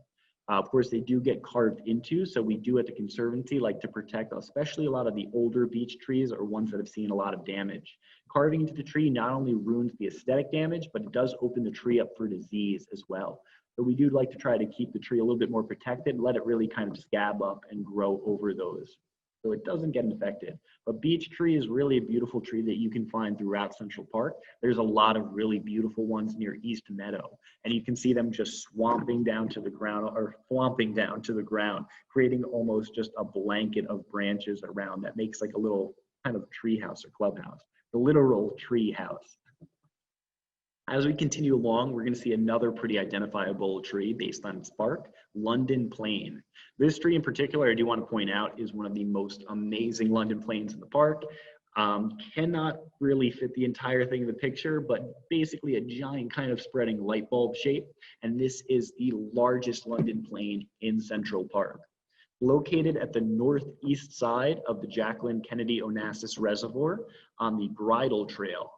Of course, they do get carved into, so we do at the Conservancy like to protect especially a lot of the older beech trees or ones that have seen a lot of damage. Carving into the tree not only ruins the aesthetic damage, but it does open the tree up for disease as well. So we do like to try to keep the tree a little bit more protected and let it really kind of scab up and grow over those, so it doesn't get infected. But beech tree is really a beautiful tree that you can find throughout Central Park. There's a lot of really beautiful ones near East Meadow, and you can see them just swamping down to the ground, or flomping down to the ground, creating almost just a blanket of branches around that makes like a little kind of tree house or clubhouse, the literal tree house. As we continue along, we're going to see another pretty identifiable tree based on its bark, London plane. This tree in particular, I do want to point out, is one of the most amazing London planes in the park. Cannot really fit the entire thing in the picture, but basically a giant kind of spreading light bulb shape. And this is the largest London plane in Central Park. Located at the northeast side of the Jacqueline Kennedy Onassis Reservoir on the Bridle Trail.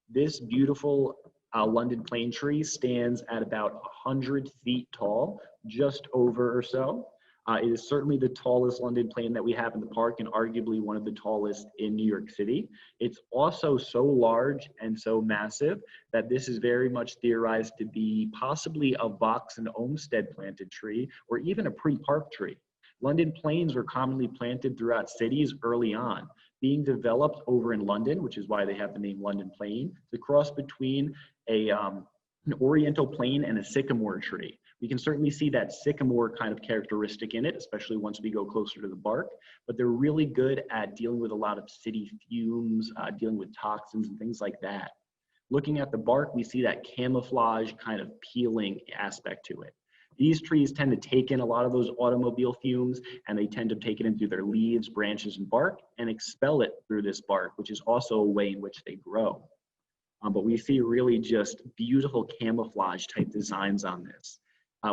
This beautiful London plane tree stands at about 100 feet tall, just over or so. It is certainly the tallest London plane that we have in the park, and arguably one of the tallest in New York City. It's also so large and so massive that this is very much theorized to be possibly a Vox and Olmsted planted tree, or even a pre-park tree. London planes were commonly planted throughout cities early on, being developed over in London, which is why they have the name London plane. It's a cross between an oriental plane and a sycamore tree. We can certainly see that sycamore kind of characteristic in it, especially once we go closer to the bark, but they're really good at dealing with a lot of city fumes, dealing with toxins and things like that. Looking at the bark, we see that camouflage kind of peeling aspect to it. These trees tend to take in a lot of those automobile fumes, and they tend to take it in through their leaves, branches, and bark, and expel it through this bark, which is also a way in which they grow. But we see really just beautiful camouflage type designs on this.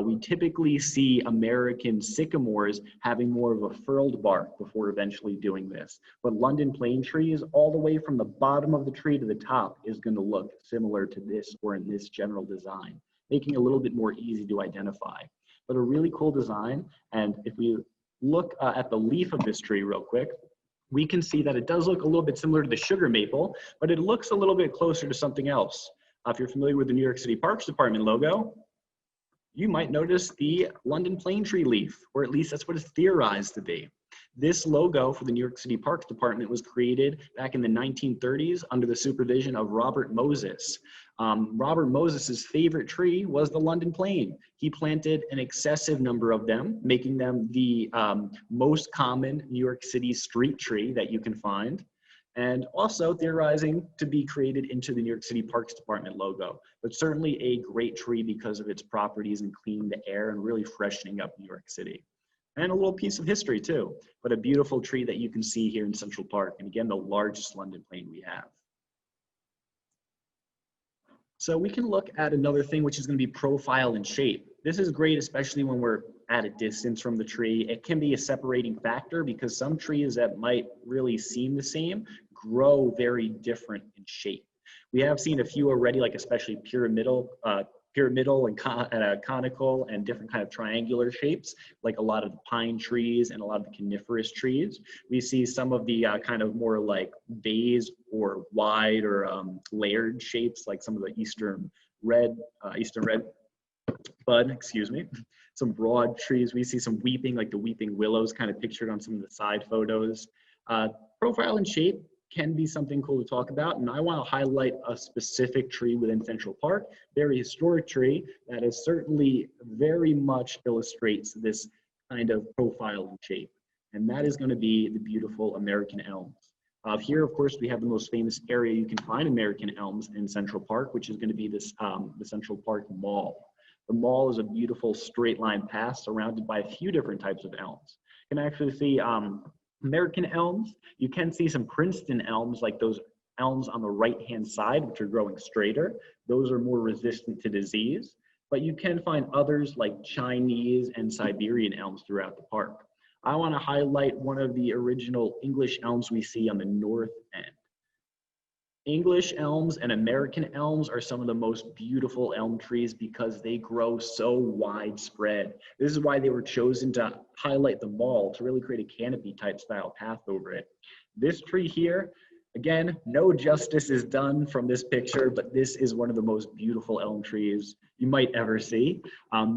We typically see American sycamores having more of a furled bark before eventually doing this. But London plane trees, all the way from the bottom of the tree to the top, is going to look similar to this or in this general design, making it a little bit more easy to identify. But a really cool design, and if we look at the leaf of this tree real quick, we can see that it does look a little bit similar to the sugar maple, but it looks a little bit closer to something else. If you're familiar with the New York City Parks Department logo, you might notice the London plane tree leaf, or at least that's what it's theorized to be. This logo for the New York City Parks Department was created back in the 1930s under the supervision of Robert Moses. Robert Moses's favorite tree was the London plane. He planted an excessive number of them, making them the most common New York City street tree that you can find, and also theorizing to be created into the New York City Parks Department logo. But certainly a great tree because of its properties in cleaning the air and really freshening up New York City. And a little piece of history too, but a beautiful tree that you can see here in Central Park. And again, the largest London plane we have. So we can look at another thing, which is going to be profile and shape. This is great, especially when we're at a distance from the tree. It can be a separating factor because some trees that might really seem the same grow very different in shape. We have seen a few already, like especially pyramidal pyramidal and conical and different kind of triangular shapes, like a lot of the pine trees and a lot of the coniferous trees. We see some of the kind of more like vase or wide or layered shapes, like some of the eastern red bud, excuse me. Some broad trees. We see some weeping, like the weeping willows kind of pictured on some of the side photos. Profile and shape can be something cool to talk about, and I want to highlight a specific tree within Central Park, very historic tree that is certainly very much illustrates this kind of profile and shape, and that is going to be the beautiful American elms. Here, of course, we have the most famous area you can find American elms in Central Park, which is going to be this the Central Park Mall. The mall is a beautiful straight line path surrounded by a few different types of elms. You can actually see American elms. You can see some Princeton elms, like those elms on the right-hand side, which are growing straighter. Those are more resistant to disease. But you can find others like Chinese and Siberian elms throughout the park. I want to highlight one of the original English elms we see on the north end. English elms and American elms are some of the most beautiful elm trees because they grow so widespread. This is why they were chosen to highlight the mall, to really create a canopy type style path over it. This tree here, again, no justice is done from this picture, but this is one of the most beautiful elm trees you might ever see.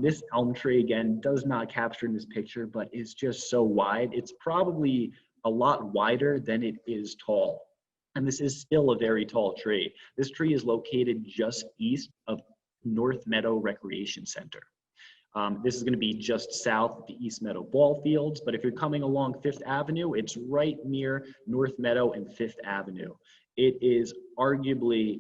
This elm tree, again, does not capture in this picture, but is just so wide. It's probably a lot wider than it is tall. And this is still a very tall tree. This tree is located just east of North Meadow Recreation Center. This is going to be just south of the East Meadow ball fields, but if you're coming along Fifth Avenue, it's right near North Meadow and Fifth Avenue. It is arguably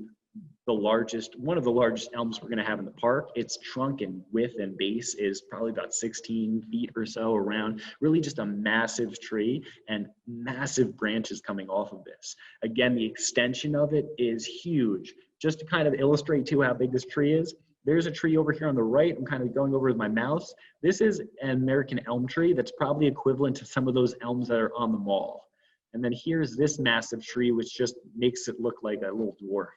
one of the largest elms we're going to have in the park. Its trunk and width and base is probably about 16 feet or so around. Really just a massive tree and massive branches coming off of this. Again, the extension of it is huge. Just to kind of illustrate too how big this tree is, there's a tree over here on the right. I'm kind of going over with my mouse. This is an American elm tree that's probably equivalent to some of those elms that are on the mall. And then here's this massive tree, which just makes it look like a little dwarf.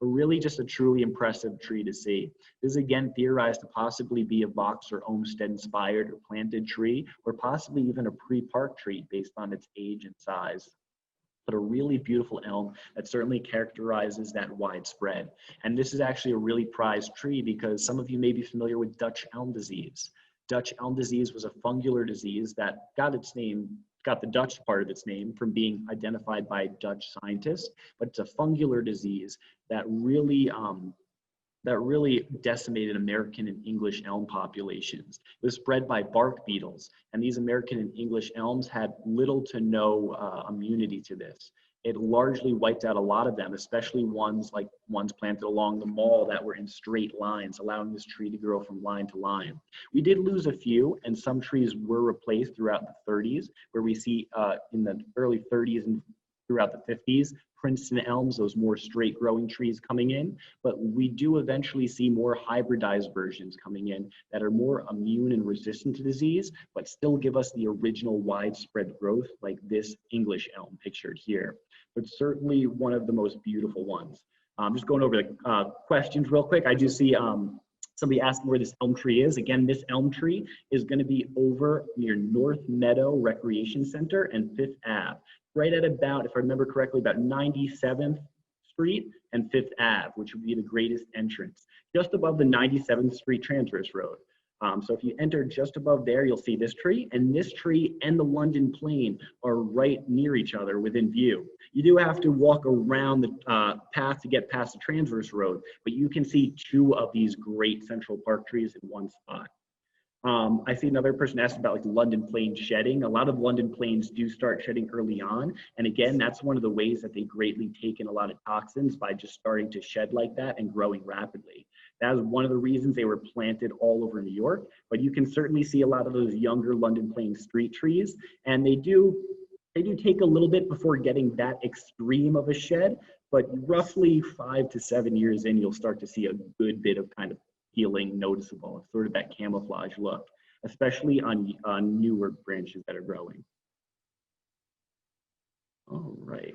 But really just a truly impressive tree to see. This is again theorized to possibly be a Vox or Olmsted inspired or planted tree, or possibly even a pre-park tree based on its age and size. But a really beautiful elm that certainly characterizes that widespread. And this is actually a really prized tree because some of you may be familiar with Dutch elm disease. Dutch elm disease was a fungular disease that got the Dutch part of its name from being identified by Dutch scientists, but it's a fungular disease that really decimated American and English elm populations. It was spread by bark beetles, and these American and English elms had little to no immunity to this. It largely wiped out a lot of them, especially ones planted along the mall that were in straight lines, allowing this tree to grow from line to line. We did lose a few, and some trees were replaced throughout the 30s, where we see in the early 30s and throughout the 50s, Princeton elms, those more straight growing trees coming in, but we do eventually see more hybridized versions coming in that are more immune and resistant to disease, but still give us the original widespread growth like this English elm pictured here. But certainly one of the most beautiful ones. Just going over the questions real quick. I do see somebody asking where this elm tree is. Again, this elm tree is going to be over near North Meadow Recreation Center and Fifth Ave. Right at about, if I remember correctly, about 97th Street and Fifth Ave, which would be the greatest entrance, just above the 97th Street Transverse Road. So if you enter just above there, you'll see this tree, and this tree and the London Plane are right near each other within view. You do have to walk around the path to get past the Transverse Road, but you can see two of these great Central Park trees in one spot. I see another person asked about like London plane shedding. A lot of London planes do start shedding early on. And again, that's one of the ways that they greatly take in a lot of toxins by just starting to shed like that and growing rapidly. That is one of the reasons they were planted all over New York. But you can certainly see a lot of those younger London plane street trees. And they do take a little bit before getting that extreme of a shed. But roughly 5 to 7 years in, you'll start to see a good bit of kind of healing noticeable, sort of that camouflage look, especially on newer branches that are growing. All right.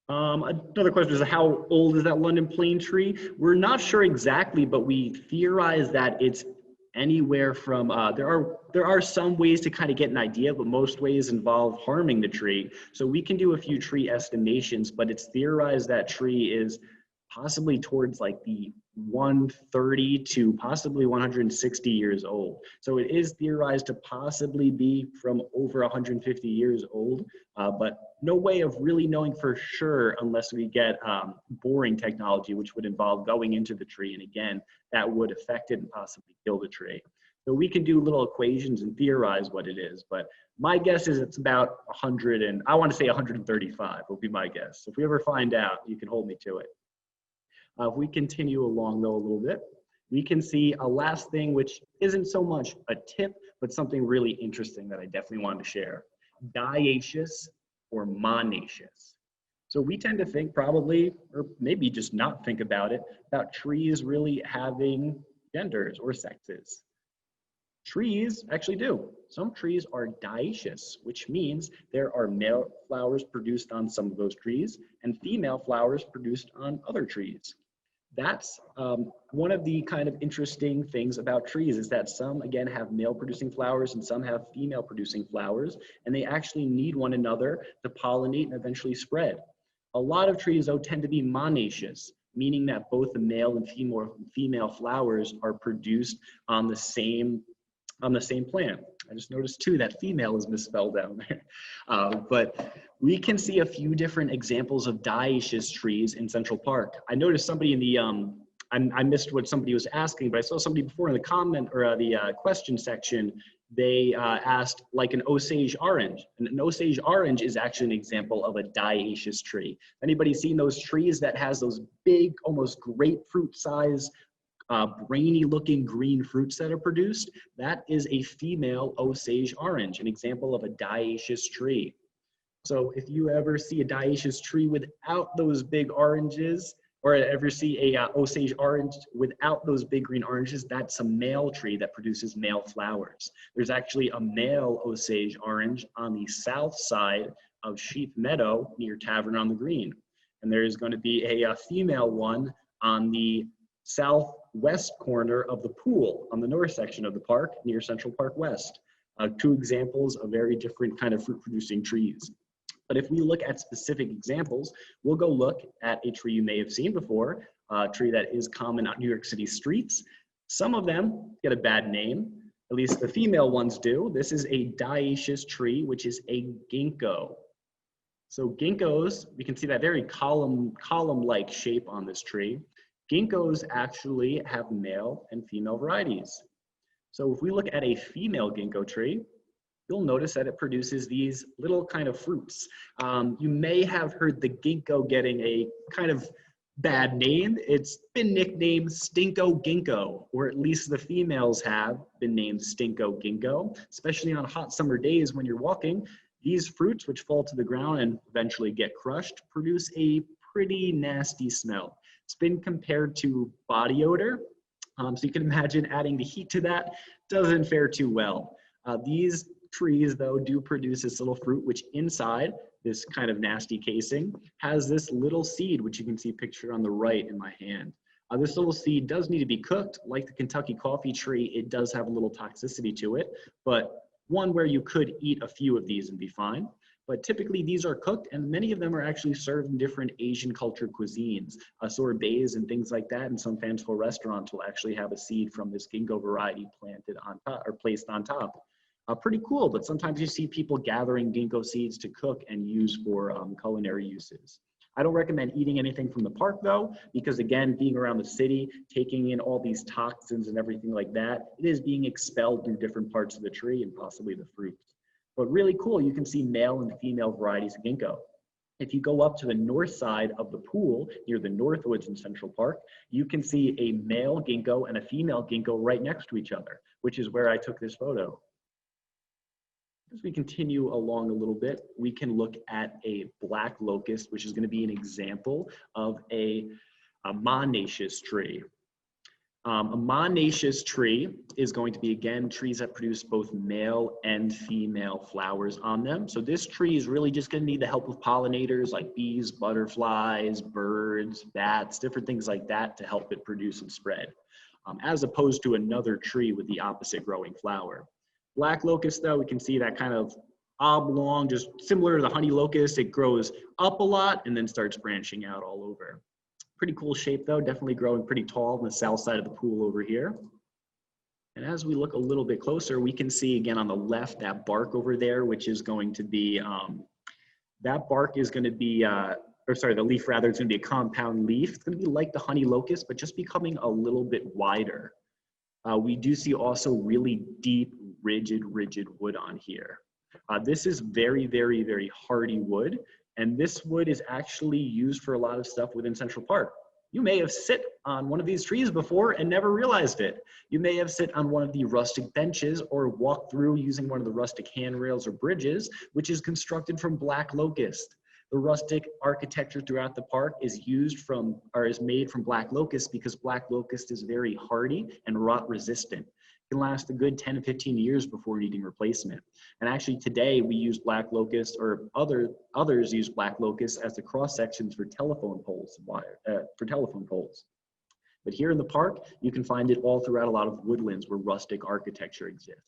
Another question is, how old is that London plane tree? We're not sure exactly, but we theorize that it's anywhere from, there are some ways to kind of get an idea, but most ways involve harming the tree. So we can do a few tree estimations, but it's theorized that tree is possibly towards like the 130 to possibly 160 years old. So it is theorized to possibly be from over 150 years old, but no way of really knowing for sure unless we get boring technology, which would involve going into the tree. And again, that would affect it and possibly kill the tree. So we can do little equations and theorize what it is, but my guess is it's about 100 and I want to say 135 will be my guess. If we ever find out, you can hold me to it. If we continue along though a little bit, we can see a last thing, which isn't so much a tip, but something really interesting that I definitely wanted to share. Dioecious or monoecious. So we tend to think probably, or maybe just not think about it, about trees really having genders or sexes. Trees actually do. Some trees are dioecious, which means there are male flowers produced on some of those trees and female flowers produced on other trees. That's one of the kind of interesting things about trees is that some, again, have male producing flowers and some have female producing flowers, and they actually need one another to pollinate and eventually spread. A lot of trees, though, tend to be monoecious, meaning that both the male and female flowers are produced on the same plant. I just noticed too that female is misspelled down there. But we can see a few different examples of dioecious trees in Central Park. I noticed somebody in the, I missed what somebody was asking, but I saw somebody before in the comment or the question section, they asked like an Osage orange. And an Osage orange is actually an example of a dioecious tree. Anybody seen those trees that has those big, almost grapefruit size brainy looking green fruits that are produced? That is a female Osage orange, an example of a dioecious tree. So if you ever see a dioecious tree without those big oranges, or ever see a Osage orange without those big green oranges, that's a male tree that produces male flowers. There's actually a male Osage orange on the south side of Sheep Meadow near Tavern on the Green. And there's going to be a female one on the southwest corner of the pool on the north section of the park near Central Park West. Two examples of very different kind of fruit producing trees. But if we look at specific examples, we'll go look at a tree you may have seen before, a tree that is common on New York City streets. Some of them get a bad name, at least the female ones do. This is a dioecious tree, which is a ginkgo. So ginkgos, we can see that very column-like shape on this tree. Ginkgos actually have male and female varieties. So if we look at a female ginkgo tree, you'll notice that it produces these little kind of fruits. You may have heard the ginkgo getting a kind of bad name. It's been nicknamed stinko ginkgo, or at least the females have been named stinko ginkgo, especially on hot summer days when you're walking. These fruits, which fall to the ground and eventually get crushed, produce a pretty nasty smell. It's been compared to body odor. So you can imagine adding the heat to that doesn't fare too well. These trees, though, do produce this little fruit, which inside this kind of nasty casing has this little seed, which you can see pictured on the right in my hand. This little seed does need to be cooked. Like the Kentucky coffee tree, it does have a little toxicity to it, but one where you could eat a few of these and be fine. But typically these are cooked, and many of them are actually served in different Asian culture cuisines. Sorbets and things like that, and some fanciful restaurants will actually have a seed from this ginkgo variety planted on top or placed on top. Pretty cool, but sometimes you see people gathering ginkgo seeds to cook and use for culinary uses. I don't recommend eating anything from the park though, because again, being around the city, taking in all these toxins and everything like that, it is being expelled through different parts of the tree and possibly the fruits. But really cool, you can see male and female varieties of ginkgo. If you go up to the north side of the pool, near the Northwoods in Central Park, you can see a male ginkgo and a female ginkgo right next to each other, which is where I took this photo. As we continue along a little bit, we can look at a black locust, which is going to be an example of a monoecious tree. A monoecious tree is going to be, again, trees that produce both male and female flowers on them. So this tree is really just going to need the help of pollinators like bees, butterflies, birds, bats, different things like that to help it produce and spread, as opposed to another tree with the opposite growing flower. Black locust, though, we can see that kind of oblong, just similar to the honey locust. It grows up a lot and then starts branching out all over. Pretty cool shape though, definitely growing pretty tall on the south side of the pool over here. And as we look a little bit closer, we can see again on the left that bark over there, which is going to be, that bark is going to be, or sorry, the leaf rather, it's going to be a compound leaf. It's going to be like the honey locust, but just becoming a little bit wider. We do see also really deep, rigid wood on here. This is very, very, very hardy wood. And this wood is actually used for a lot of stuff within Central Park. You may have sit on one of these trees before and never realized it. You may have sit on one of the rustic benches or walked through using one of the rustic handrails or bridges, which is constructed from black locust. The rustic architecture throughout the park is made from black locust because black locust is very hardy and rot resistant. Can last a good 10 to 15 years before needing replacement. And actually today we use black locust, or others use black locust as the cross sections for telephone poles. But here in the park, you can find it all throughout a lot of woodlands where rustic architecture exists.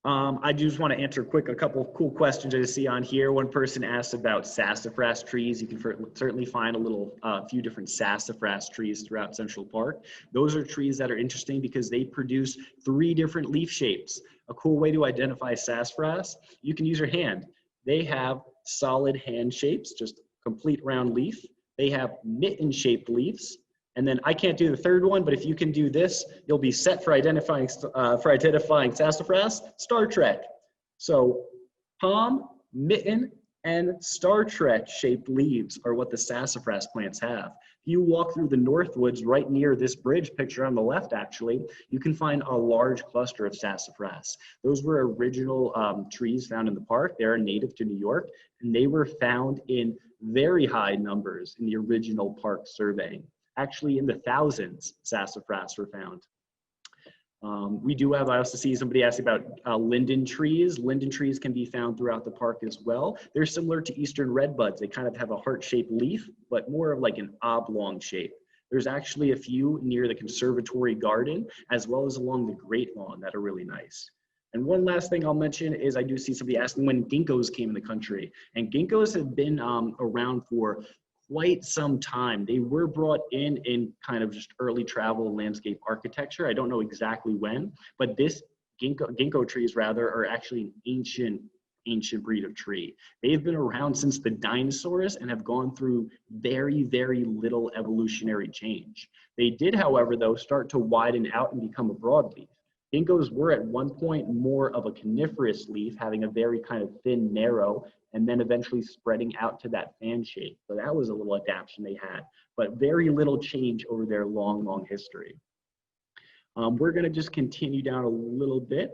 I just want to answer a couple of cool questions I see on here. One person asked about sassafras trees. You can certainly find a few different sassafras trees throughout Central Park. Those are trees that are interesting because they produce 3 different leaf shapes. A cool way to identify sassafras, you can use your hand. They have solid hand shapes, just complete round leaf. They have mitten-shaped leaves. And then I can't do the third one, but if you can do this, you'll be set for identifying sassafras. Star Trek. So palm, mitten, and Star Trek shaped leaves are what the sassafras plants have. If you walk through the Northwoods right near this bridge picture on the left, actually, you can find a large cluster of sassafras. Those were original trees found in the park. They are native to New York, and they were found in very high numbers in the original park surveying. Actually, in the thousands, sassafras were found. I also see somebody asked about linden trees. Linden trees can be found throughout the park as well. They're similar to eastern redbuds. They kind of have a heart-shaped leaf, but more of like an oblong shape. There's actually a few near the conservatory garden, as well as along the Great Lawn that are really nice. And one last thing I'll mention is I do see somebody asking when ginkgos came in the country. And ginkgos have been around for quite some time. They were brought in kind of just early travel landscape architecture. I don't know exactly when, but this ginkgo trees rather are actually an ancient breed of tree. They've been around since the dinosaurs and have gone through very, very little evolutionary change. They did, however, though, start to widen out and become a broadleaf. Ginkgos were at one point more of a coniferous leaf, having a very kind of thin, narrow, and then eventually spreading out to that fan shape. So that was a little adaptation they had, but very little change over their long, long history. We're gonna just continue down a little bit.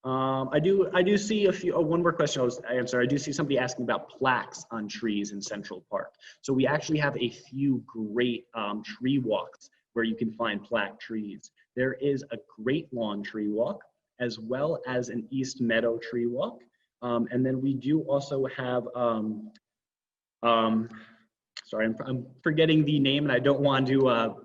I do see one more question I'll answer. I do see somebody asking about plaques on trees in Central Park. So we actually have a few great tree walks where you can find plaque trees. There is a Great Lawn tree walk, as well as an East Meadow tree walk. And then we do also have, sorry, I'm forgetting the name, and I don't want to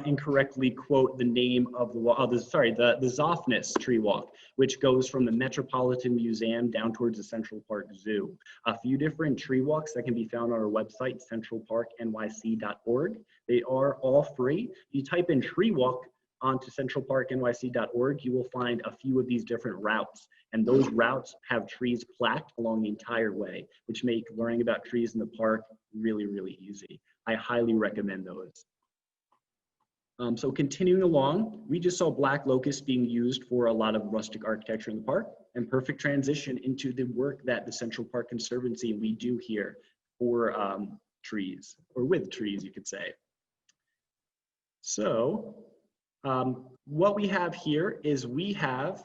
incorrectly quote the name of the Zoffness tree walk, which goes from the Metropolitan Museum down towards the Central Park Zoo. A few different tree walks that can be found on our website, centralparknyc.org. They are all free. If you type in tree walk onto centralparknyc.org, you will find a few of these different routes. And those routes have trees plaqued along the entire way, which make learning about trees in the park really, really easy. I highly recommend those. So continuing along, we just saw black locust being used for a lot of rustic architecture in the park, and perfect transition into the work that the Central Park Conservancy we do here for trees, or with trees, you could say. So what we have here is we have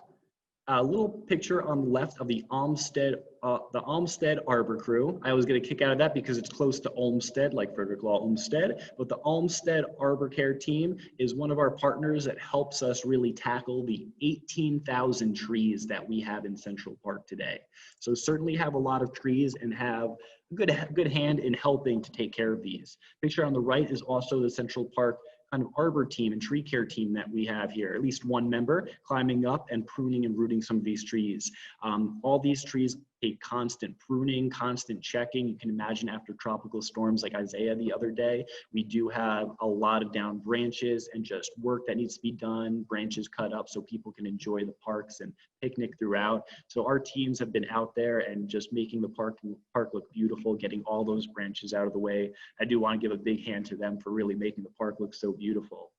A little picture on the left of the Olmsted Arbor Crew. I always get a kick out of that because it's close to Olmsted, like Frederick Law Olmsted. But the Olmsted Arbor Care team is one of our partners that helps us really tackle the 18,000 trees that we have in Central Park today. So certainly have a lot of trees and have a good hand in helping to take care of these. Picture on the right is also the Central Park kind of arbor team and tree care team that we have here, at least one member climbing up and pruning and rooting some of these trees. All these trees take constant pruning, constant checking. You can imagine after tropical storms like Isaiah the other day, we do have a lot of down branches and just work that needs to be done, branches cut up so people can enjoy the parks and picnic throughout. So our teams have been out there and just making the park look beautiful, getting all those branches out of the way. I do want to give a big hand to them for really making the park look so beautiful.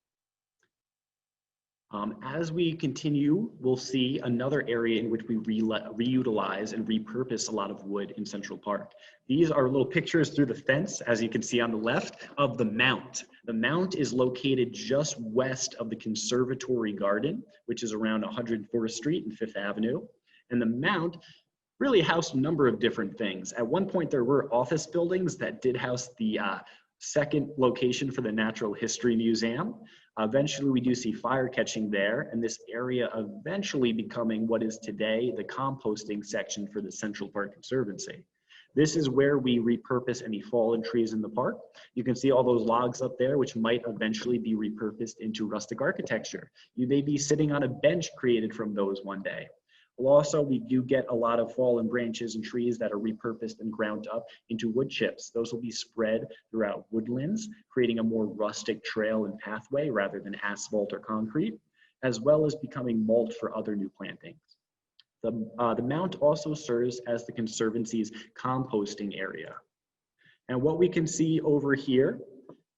As we continue, we'll see another area in which we reutilize and repurpose a lot of wood in Central Park. These are little pictures through the fence, as you can see on the left, of the Mount. The Mount is located just west of the Conservatory Garden, which is around 104th Street and 5th Avenue. And the Mount really housed a number of different things. At one point, there were office buildings that did house the second location for the Natural History Museum. Eventually, we do see fire catching there, and this area eventually becoming what is today the composting section for the Central Park Conservancy. This is where we repurpose any fallen trees in the park. You can see all those logs up there, which might eventually be repurposed into rustic architecture. You may be sitting on a bench created from those one day. Also, we do get a lot of fallen branches and trees that are repurposed and ground up into wood chips. Those will be spread throughout woodlands, creating a more rustic trail and pathway rather than asphalt or concrete, as well as becoming mulch for other new plantings. The Mount also serves as the Conservancy's composting area. And what we can see over here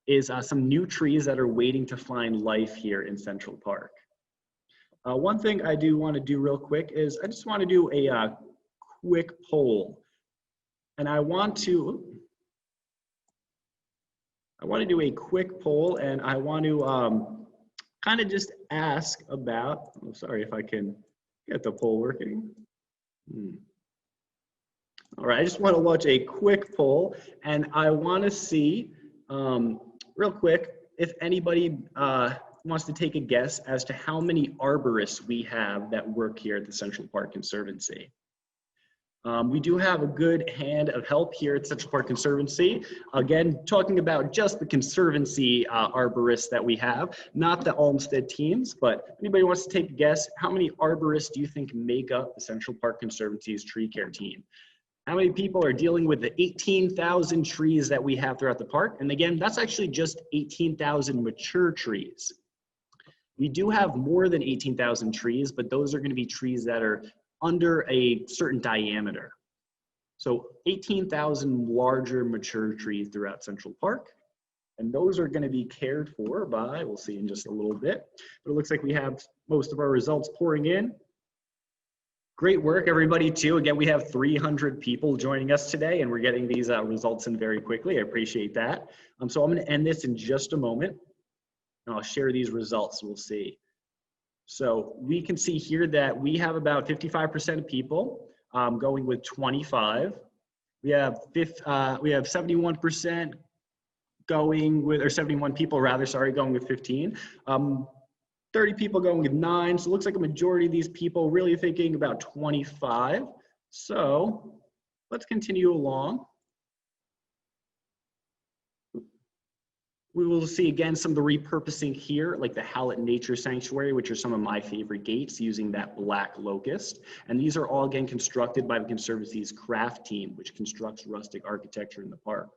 is some new trees that are waiting to find life here in Central Park. One thing I do want to do real quick is I just want to do a quick poll. And I want to do a quick poll, and I want to kind of just ask about, I'm sorry if I can get the poll working. All right, I just want to watch a quick poll, and I want to see real quick if anybody wants to take a guess as to how many arborists we have that work here at the Central Park Conservancy. We do have a good hand of help here at Central Park Conservancy. Again, talking about just the Conservancy arborists that we have, not the Olmsted teams, but if anybody wants to take a guess, how many arborists do you think make up the Central Park Conservancy's tree care team? How many people are dealing with the 18,000 trees that we have throughout the park? And again, that's actually just 18,000 mature trees. We do have more than 18,000 trees, but those are going to be trees that are under a certain diameter. So 18,000 larger mature trees throughout Central Park. And those are going to be cared for by, we'll see in just a little bit, but it looks like we have most of our results pouring in. Great work, everybody, too. Again, we have 300 people joining us today, and we're getting these results in very quickly. I appreciate that. So I'm going to end this in just a moment. And I'll share these results, we'll see. So we can see here that we have about 55% of people going with 25. We have 71% going with, or 71 people rather, sorry, going with 15. 30 people going with 9. So it looks like a majority of these people really thinking about 25. So let's continue along. We will see again some of the repurposing here, like the Hallett Nature Sanctuary, which are some of my favorite gates using that black locust. And these are all again constructed by the Conservancy's craft team, which constructs rustic architecture in the park.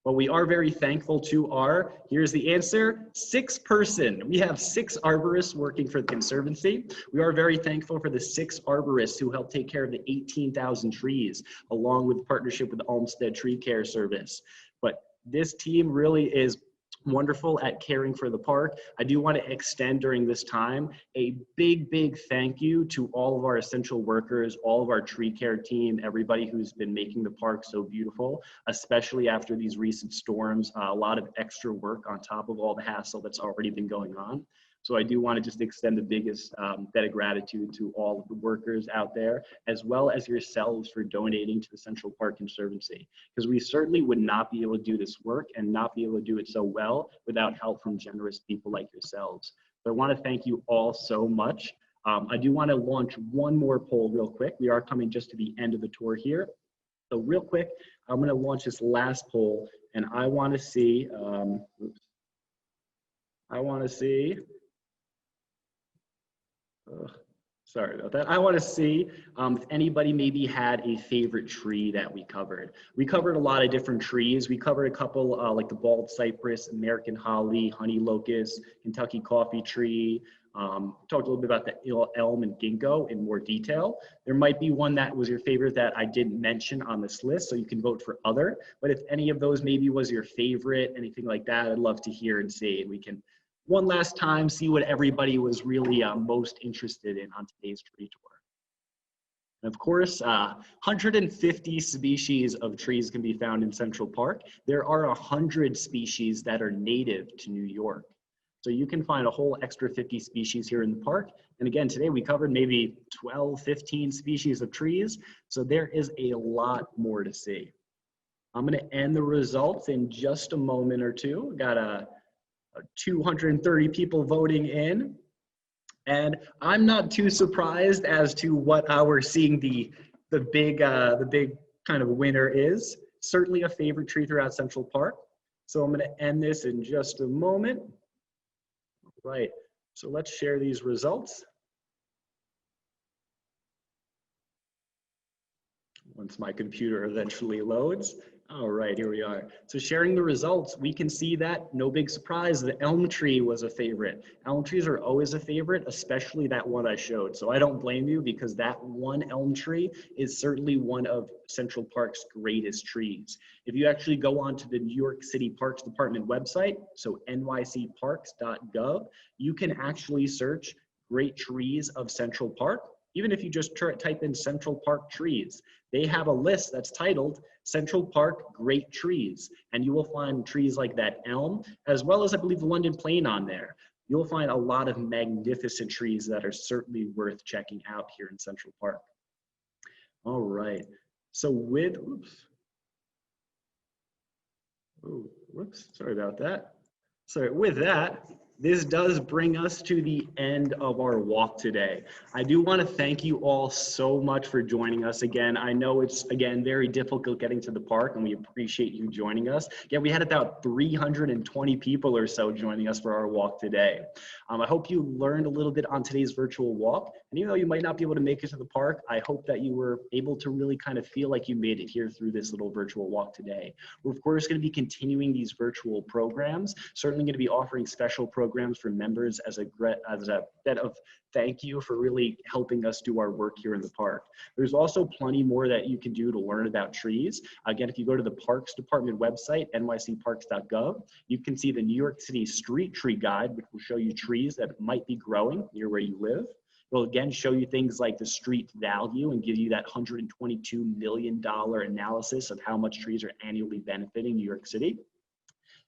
But we are very thankful to our, here's the answer, 6-person. We have 6 arborists working for the Conservancy. We are very thankful for the 6 arborists who help take care of the 18,000 trees, along with the partnership with the Olmsted Tree Care Service. But this team really is wonderful at caring for the park. I do want to extend during this time a big thank you to all of our essential workers, all of our tree care team, everybody who's been making the park so beautiful, especially after these recent storms, a lot of extra work on top of all the hassle that's already been going on. So I do want to just extend the biggest debt of gratitude to all of the workers out there, as well as yourselves for donating to the Central Park Conservancy, because we certainly would not be able to do this work and not be able to do it so well without help from generous people like yourselves. So I want to thank you all so much. I do want to launch one more poll real quick. We are coming just to the end of the tour here. So real quick, I'm going to launch this last poll, and I want to see, sorry about that. I want to see if anybody maybe had a favorite tree that we covered. We covered a lot of different trees. We covered a couple like the bald cypress, American holly, honey locust, Kentucky coffee tree. Talked a little bit about the elm and ginkgo in more detail. There might be one that was your favorite that I didn't mention on this list, so you can vote for other. But if any of those maybe was your favorite, anything like that, I'd love to hear and see. And we can one last time see what everybody was really most interested in on today's tree tour. And of course, 150 species of trees can be found in Central Park. There are 100 species that are native to New York. So you can find a whole extra 50 species here in the park. And again, today we covered maybe 12, 15 species of trees. So there is a lot more to see. I'm going to end the results in just a moment or two. We've got 230 people voting in. And I'm not too surprised as to what we're seeing the big kind of winner is. Certainly a favorite tree throughout Central Park. So I'm going to end this in just a moment. Right, so let's share these results. Once my computer eventually loads. All right, here we are. So sharing the results, we can see that, no big surprise, the elm tree was a favorite. Elm trees are always a favorite, especially that one I showed. So I don't blame you, because that one elm tree is certainly one of Central Park's greatest trees. If you actually go onto the New York City Parks Department website, so nycparks.gov, you can actually search great trees of Central Park. Even if you just type in Central Park trees, they have a list that's titled Central Park Great Trees, and you will find trees like that elm, as well as I believe the London plane on there. You'll find a lot of magnificent trees that are certainly worth checking out here in Central Park. All right, so sorry about that. So with that, this does bring us to the end of our walk today. I do want to thank you all so much for joining us again. I know it's, again, very difficult getting to the park, and we appreciate you joining us. Again, we had about 320 people or so joining us for our walk today. I hope you learned a little bit on today's virtual walk. And even though you might not be able to make it to the park, I hope that you were able to really kind of feel like you made it here through this little virtual walk today. We're, of course, going to be continuing these virtual programs, certainly going to be offering special programs for members as a bit of thank you for really helping us do our work here in the park. There's also plenty more that you can do to learn about trees. Again, if you go to the Parks Department website, nycparks.gov, you can see the New York City Street Tree Guide, which will show you trees that might be growing near where you live. It'll again show you things like the street value and give you that $122 million analysis of how much trees are annually benefiting New York City.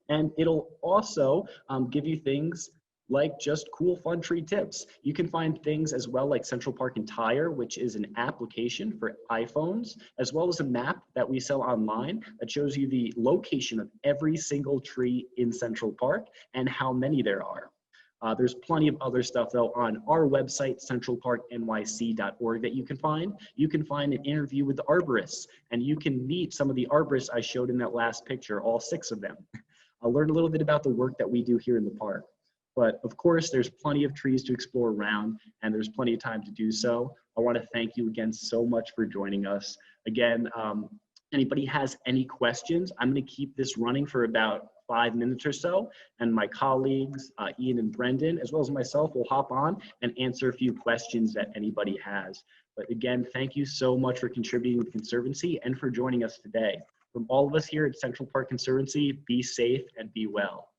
And it'll also give you things like just cool, fun tree tips. You can find things as well like Central Park Entire, which is an application for iPhones, as well as a map that we sell online that shows you the location of every single tree in Central Park and how many there are. There's plenty of other stuff though on our website, centralparknyc.org, that you can find. You can find an interview with the arborists, and you can meet some of the arborists I showed in that last picture, all 6 of them. I'll learn a little bit about the work that we do here in the park. But of course, there's plenty of trees to explore around, and there's plenty of time to do so. I want to thank you again so much for joining us. Again, anybody has any questions, I'm going to keep this running for about 5 minutes or so, and my colleagues, Ian and Brendan, as well as myself, will hop on and answer a few questions that anybody has. But again, thank you so much for contributing to the Conservancy and for joining us today. From all of us here at Central Park Conservancy, be safe and be well.